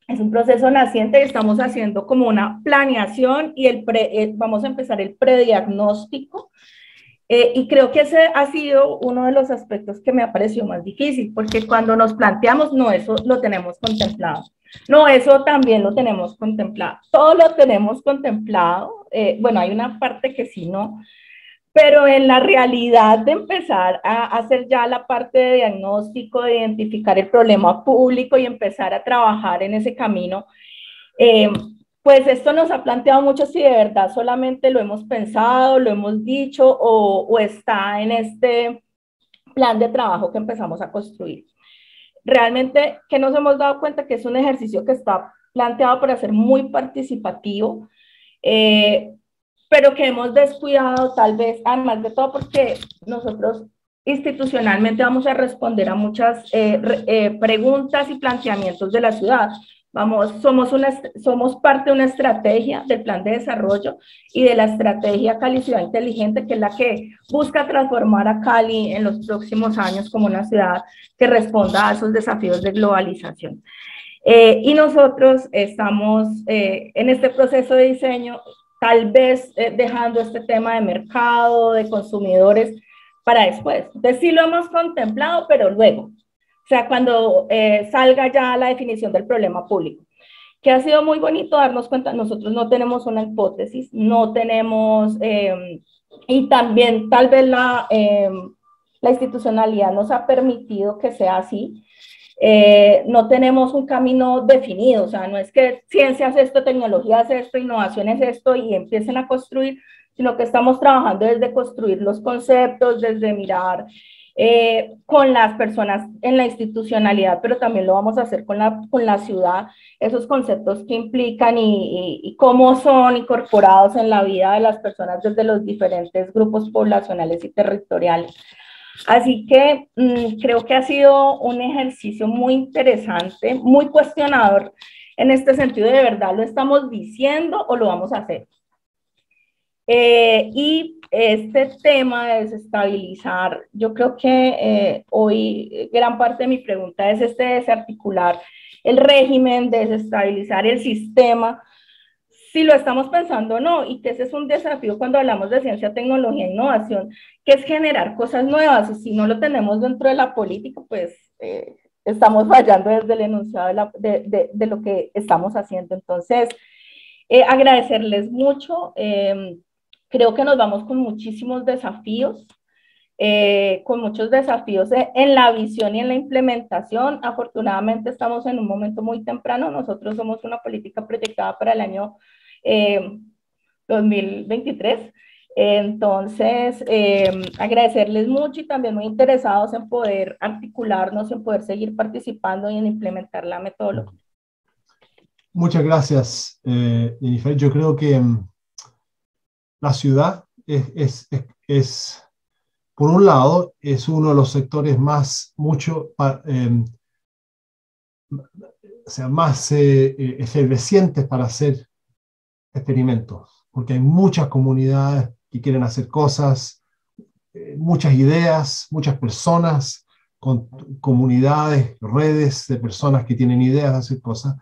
Es un proceso naciente y estamos haciendo como una planeación y vamos a empezar el prediagnóstico. Y creo que ese ha sido uno de los aspectos que me ha parecido más difícil, porque cuando nos planteamos, no, eso lo tenemos contemplado. No, eso también lo tenemos contemplado. Todo lo tenemos contemplado. Bueno, hay una parte que sí, no. Pero en la realidad de empezar a hacer ya la parte de diagnóstico, de identificar el problema público y empezar a trabajar en ese camino, pues esto nos ha planteado mucho si de verdad solamente lo hemos pensado, lo hemos dicho o está en este plan de trabajo que empezamos a construir. Realmente que nos hemos dado cuenta que es un ejercicio que está planteado para ser muy participativo, pero que hemos descuidado tal vez, además de todo porque nosotros institucionalmente vamos a responder a muchas preguntas y planteamientos de la ciudad. Somos parte de una estrategia del plan de desarrollo y de la estrategia Cali Ciudad Inteligente, que es la que busca transformar a Cali en los próximos años como una ciudad que responda a esos desafíos de globalización. Y nosotros estamos en este proceso de diseño, tal vez dejando este tema de mercado, de consumidores, para después. Entonces sí lo hemos contemplado, pero luego, o sea, cuando salga ya la definición del problema público, que ha sido muy bonito darnos cuenta, nosotros no tenemos una hipótesis, no tenemos, y también tal vez la institucionalidad nos ha permitido que sea así. No tenemos un camino definido, o sea, no es que ciencia es esto, tecnología es esto, innovación es esto y empiecen a construir, sino que estamos trabajando desde construir los conceptos, desde mirar con las personas en la institucionalidad, pero también lo vamos a hacer con la ciudad, esos conceptos que implican y cómo son incorporados en la vida de las personas desde los diferentes grupos poblacionales y territoriales. Así que creo que ha sido un ejercicio muy interesante, muy cuestionador en este sentido. ¿De verdad lo estamos diciendo o lo vamos a hacer? Y este tema de desestabilizar, yo creo que hoy gran parte de mi pregunta es desarticular el régimen, desestabilizar el sistema, si lo estamos pensando o no, y que ese es un desafío cuando hablamos de ciencia, tecnología e innovación, que es generar cosas nuevas, y si no lo tenemos dentro de la política, pues estamos fallando desde el enunciado de lo que estamos haciendo. Entonces, agradecerles mucho, creo que nos vamos con muchísimos desafíos, con muchos desafíos en la visión y en la implementación. Afortunadamente estamos en un momento muy temprano, nosotros somos una política proyectada para el año 2023, Entonces, agradecerles mucho y también muy interesados en poder articularnos, en poder seguir participando y en implementar la metodología. Muchas gracias, Jennifer. Yo creo que la ciudad por un lado, es uno de los sectores más efervescientes para hacer experimentos, porque hay muchas comunidades que quieren hacer cosas, muchas ideas, muchas personas, con comunidades, redes de personas que tienen ideas de hacer cosas,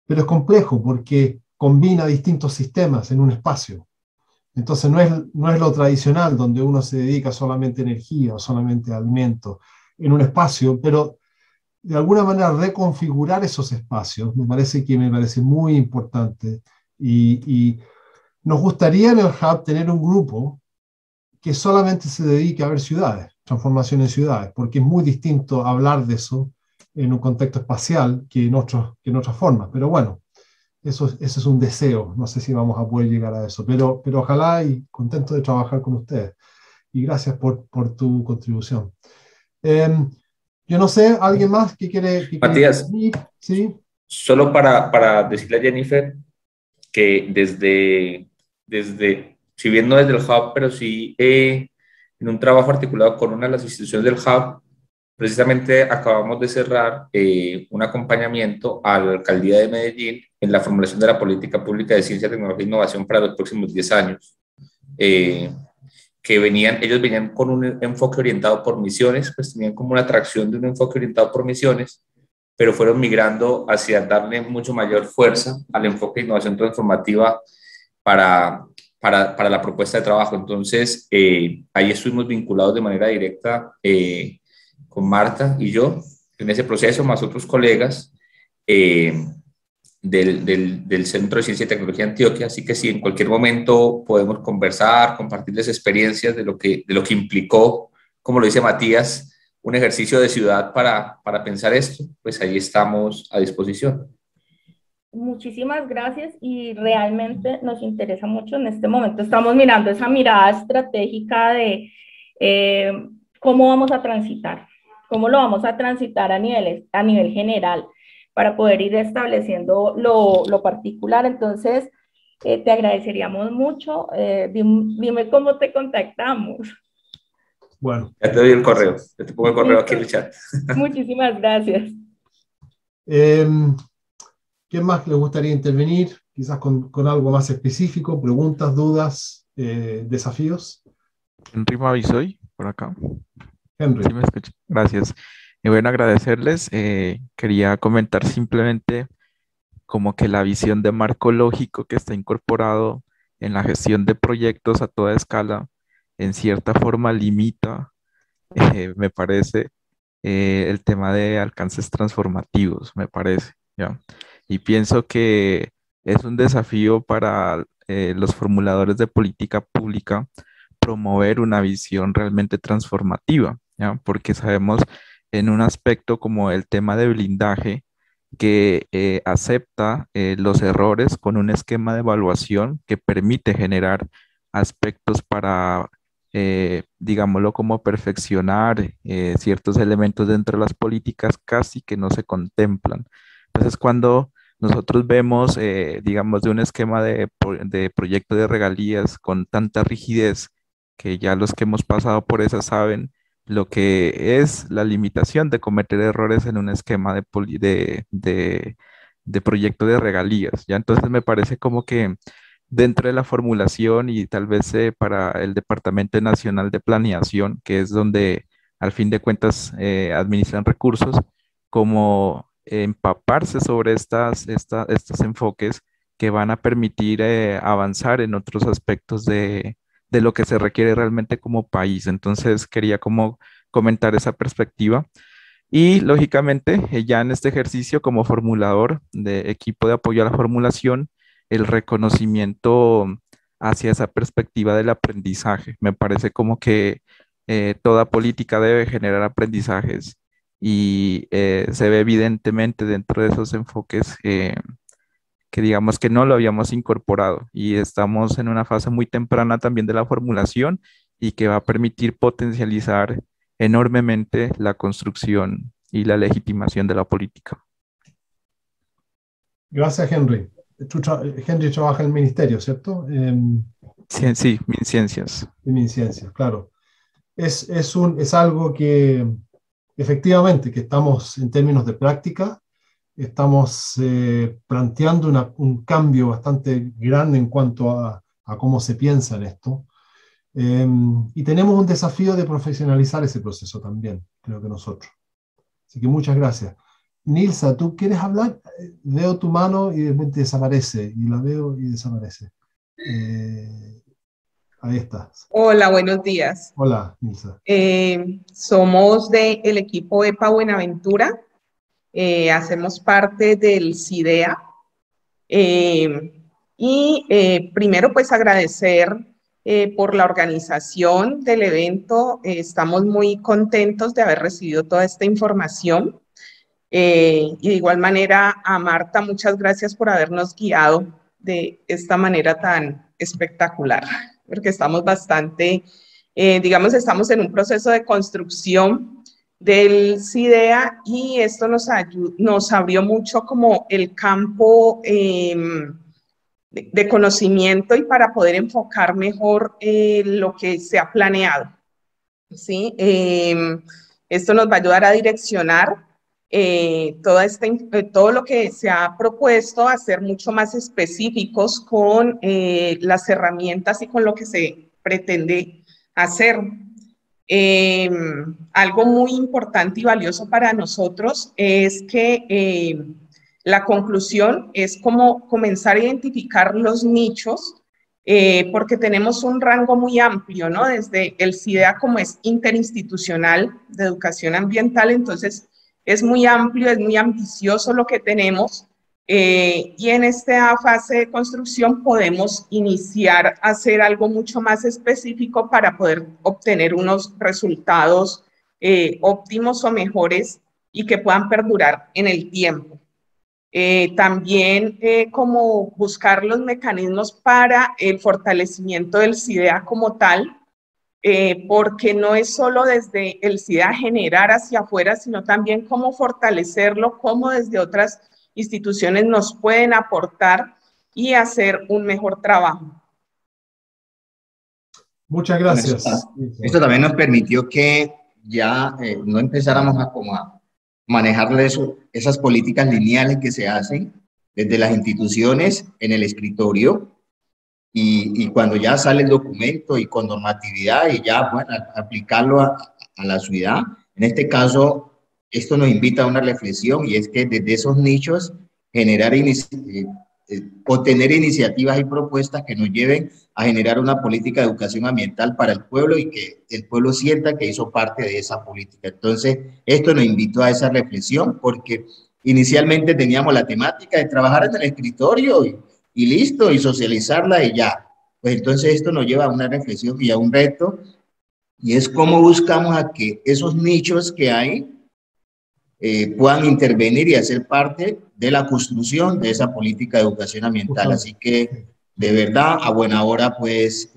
pero es complejo porque combina distintos sistemas en un espacio. Entonces no es lo tradicional donde uno se dedica solamente a energía o solamente a alimentos en un espacio, pero de alguna manera reconfigurar esos espacios me parece muy importante y nos gustaría en el Hub tener un grupo que solamente se dedique a ver ciudades, transformación en ciudades, porque es muy distinto hablar de eso en un contexto espacial que en otras formas, pero bueno. Ese es un deseo, no sé si vamos a poder llegar a eso, pero ojalá y contento de trabajar con ustedes. Y gracias por tu contribución. Yo no sé, ¿alguien más que quiere Matías, ¿sí? Solo para decirle a Jennifer que si bien no desde el Hub, pero sí en un trabajo articulado con una de las instituciones del Hub, precisamente acabamos de cerrar un acompañamiento a la Alcaldía de Medellín en la formulación de la política pública de ciencia, tecnología e innovación para los próximos 10 años. Ellos venían con un enfoque orientado por misiones, pues tenían como una atracción de un enfoque orientado por misiones, pero fueron migrando hacia darle mucho mayor fuerza al enfoque de innovación transformativa para la propuesta de trabajo. Entonces, ahí estuvimos vinculados de manera directa con Marta y yo en ese proceso, más otros colegas del Centro de Ciencia y Tecnología de Antioquia, así que si en cualquier momento podemos conversar, compartirles experiencias de lo que implicó, como lo dice Matías, un ejercicio de ciudad para pensar esto, pues ahí estamos a disposición. Muchísimas gracias y realmente nos interesa mucho en este momento. Estamos mirando esa mirada estratégica de cómo vamos a transitar, cómo lo vamos a transitar a nivel general para poder ir estableciendo lo particular. Entonces, te agradeceríamos mucho. Dime cómo te contactamos. Bueno. Ya te doy el correo. Ya te pongo el correo aquí en el chat. Muchísimas gracias. ¿Quién más le gustaría intervenir? Quizás con algo más específico, preguntas, dudas, desafíos. Henry Mavisoy, por acá. Henry. ¿Sí me escucha? Gracias. Y bueno, agradecerles. Quería comentar simplemente como que la visión de marco lógico que está incorporado en la gestión de proyectos a toda escala, en cierta forma limita, me parece, el tema de alcances transformativos, me parece, ¿ya? Y pienso que es un desafío para los formuladores de política pública promover una visión realmente transformativa, ¿ya? Porque sabemos en un aspecto como el tema de blindaje que acepta los errores con un esquema de evaluación que permite generar aspectos para, digámoslo, como perfeccionar ciertos elementos dentro de las políticas casi que no se contemplan. Entonces, cuando nosotros vemos, digamos, de un esquema de proyecto de regalías con tanta rigidez, que ya los que hemos pasado por esa saben lo que es la limitación de cometer errores en un esquema de proyecto de regalías, ¿ya? Entonces me parece como que dentro de la formulación y tal vez para el Departamento Nacional de Planeación, que es donde al fin de cuentas administran recursos, como empaparse sobre estos enfoques que van a permitir avanzar en otros aspectos de lo que se requiere realmente como país. Entonces quería como comentar esa perspectiva y lógicamente ya en este ejercicio como formulador de equipo de apoyo a la formulación, el reconocimiento hacia esa perspectiva del aprendizaje. Me parece como que toda política debe generar aprendizajes y se ve evidentemente dentro de esos enfoques que digamos que no lo habíamos incorporado y estamos en una fase muy temprana también de la formulación y que va a permitir potencializar enormemente la construcción y la legitimación de la política. Gracias, Henry. Henry trabaja en el ministerio, ¿cierto? Sí, MinCiencias. En MinCiencias, claro. Es algo que efectivamente que estamos en términos de práctica, estamos planteando un cambio bastante grande en cuanto a cómo se piensa en esto. Y tenemos un desafío de profesionalizar ese proceso también, creo que nosotros. Así que muchas gracias. Nilsa, ¿tú quieres hablar? Veo tu mano y de repente desaparece, y la veo y desaparece. Ahí estás. Hola, buenos días. Hola, Nilsa. Somos del equipo EPA Buenaventura, hacemos parte del CIDEA, primero pues agradecer por la organización del evento. Estamos muy contentos de haber recibido toda esta información. Y de igual manera a Marta, muchas gracias por habernos guiado de esta manera tan espectacular, porque estamos bastante, estamos en un proceso de construcción del CIDEA y esto nos abrió mucho como el campo de conocimiento y para poder enfocar mejor lo que se ha planeado, ¿sí? Esto nos va a ayudar a direccionar todo lo que se ha propuesto, a ser mucho más específicos con las herramientas y con lo que se pretende hacer. Algo muy importante y valioso para nosotros es que la conclusión es como comenzar a identificar los nichos, porque tenemos un rango muy amplio, ¿no? Desde el CIDEA como es interinstitucional de educación ambiental, entonces es muy amplio, es muy ambicioso lo que tenemos, y en esta fase de construcción podemos iniciar a hacer algo mucho más específico para poder obtener unos resultados óptimos o mejores y que puedan perdurar en el tiempo. También como buscar los mecanismos para el fortalecimiento del CIDEA como tal, porque no es solo desde el CIDEA generar hacia afuera, sino también cómo fortalecerlo, cómo desde otras instituciones nos pueden aportar y hacer un mejor trabajo. Muchas gracias. Esto también nos permitió que ya no empezáramos a manejar esas políticas lineales que se hacen desde las instituciones en el escritorio, y cuando ya sale el documento y con normatividad y ya, bueno, aplicarlo a la ciudad. En este caso, esto nos invita a una reflexión, y es que desde esos nichos generar o tener iniciativas y propuestas que nos lleven a generar una política de educación ambiental para el pueblo y que el pueblo sienta que hizo parte de esa política. Entonces, esto nos invitó a esa reflexión, porque inicialmente teníamos la temática de trabajar en el escritorio y listo, y socializarla y ya. Pues entonces esto nos lleva a una reflexión y a un reto, y es cómo buscamos a que esos nichos que hay puedan intervenir y hacer parte de la construcción de esa política de educación ambiental. Así que, de verdad, a buena hora, pues,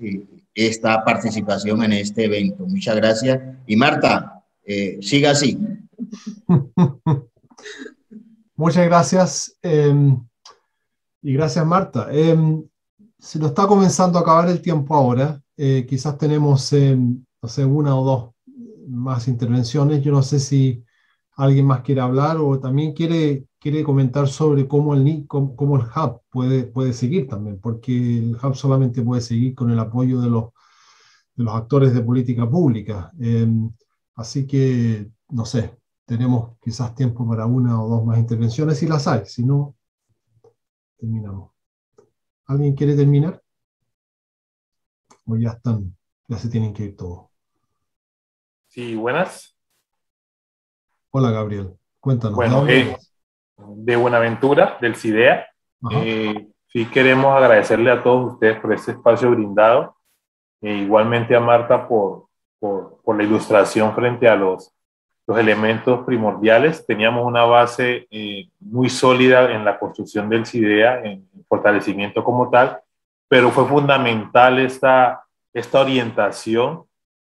esta participación en este evento. Muchas gracias. Y Marta, siga así. Muchas gracias. Y gracias, Marta. Se nos está comenzando a acabar el tiempo ahora. Quizás tenemos, no sé, una o dos más intervenciones. Yo no sé si alguien más quiere hablar o también quiere comentar sobre cómo el Hub puede seguir también, porque el Hub solamente puede seguir con el apoyo de los actores de política pública. Así que, no sé, tenemos quizás tiempo para una o dos más intervenciones si las hay. Si no, terminamos. ¿Alguien quiere terminar? ¿O ya se tienen que ir todos? Sí, buenas. Hola, Gabriel. Cuéntanos. Bueno, de Buenaventura, del CIDEA. Sí queremos agradecerle a todos ustedes por este espacio brindado. Igualmente a Marta por la ilustración frente a los los elementos primordiales. Teníamos una base muy sólida en la construcción del CIDEA, en fortalecimiento como tal, pero fue fundamental esta orientación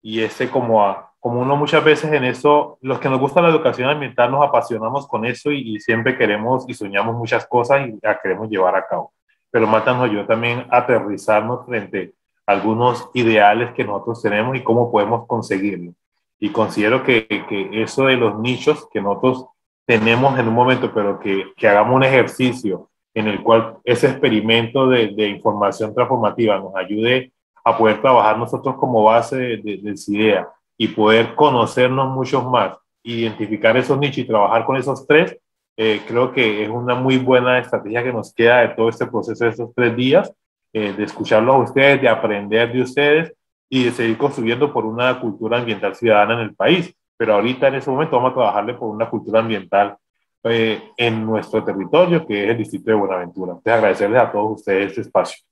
y como uno muchas veces en eso, los que nos gusta la educación ambiental nos apasionamos con eso y siempre queremos y soñamos muchas cosas y las queremos llevar a cabo. Pero Marta nos ayudó también a aterrizarnos frente a algunos ideales que nosotros tenemos y cómo podemos conseguirlo. Y considero que eso de los nichos que nosotros tenemos en un momento, pero que hagamos un ejercicio en el cual ese experimento de información transformativa nos ayude a poder trabajar nosotros como base del CIDEA y poder conocernos muchos más, identificar esos nichos y trabajar con esos tres, creo que es una muy buena estrategia que nos queda de todo este proceso de estos 3 días, de escucharlos a ustedes, de aprender de ustedes y de seguir construyendo por una cultura ambiental ciudadana en el país. Pero ahorita en ese momento vamos a trabajarle por una cultura ambiental en nuestro territorio, que es el distrito de Buenaventura. Entonces agradecerles a todos ustedes este espacio.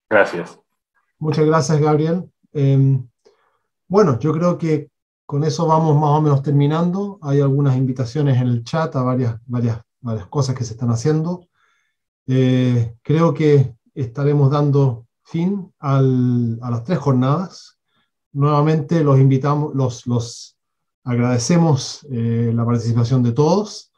Gracias. Muchas gracias, Gabriel. Bueno, yo creo que con eso vamos más o menos terminando. Hay algunas invitaciones en el chat a varias cosas que se están haciendo. Creo que estaremos dando fin a las 3 jornadas. Nuevamente los invitamos, los agradecemos la participación de todos.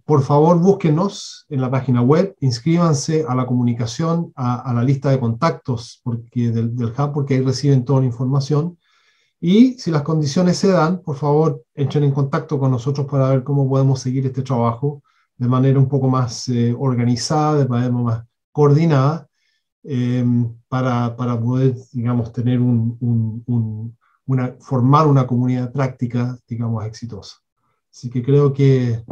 Por favor, búsquenos en la página web, inscríbanse a la comunicación, a la lista de contactos del Hub, porque ahí reciben toda la información. Y si las condiciones se dan, por favor, entren en contacto con nosotros para ver cómo podemos seguir este trabajo de manera un poco más organizada, de manera más coordinada, para poder, digamos, tener formar una comunidad práctica, digamos, exitosa. Así que creo que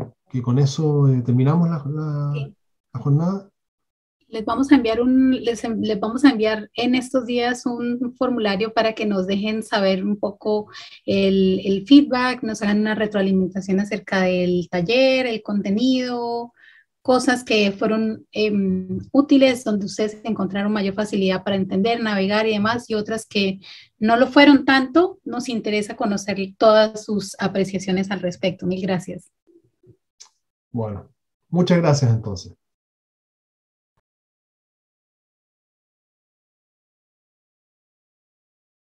con eso terminamos la jornada. Les vamos a enviar en estos días un formulario para que nos dejen saber un poco el feedback, nos hagan una retroalimentación acerca del taller, el contenido, cosas que fueron útiles, donde ustedes encontraron mayor facilidad para entender, navegar y demás, y otras que no lo fueron tanto. Nos interesa conocer todas sus apreciaciones al respecto. Mil gracias. Bueno, muchas gracias entonces.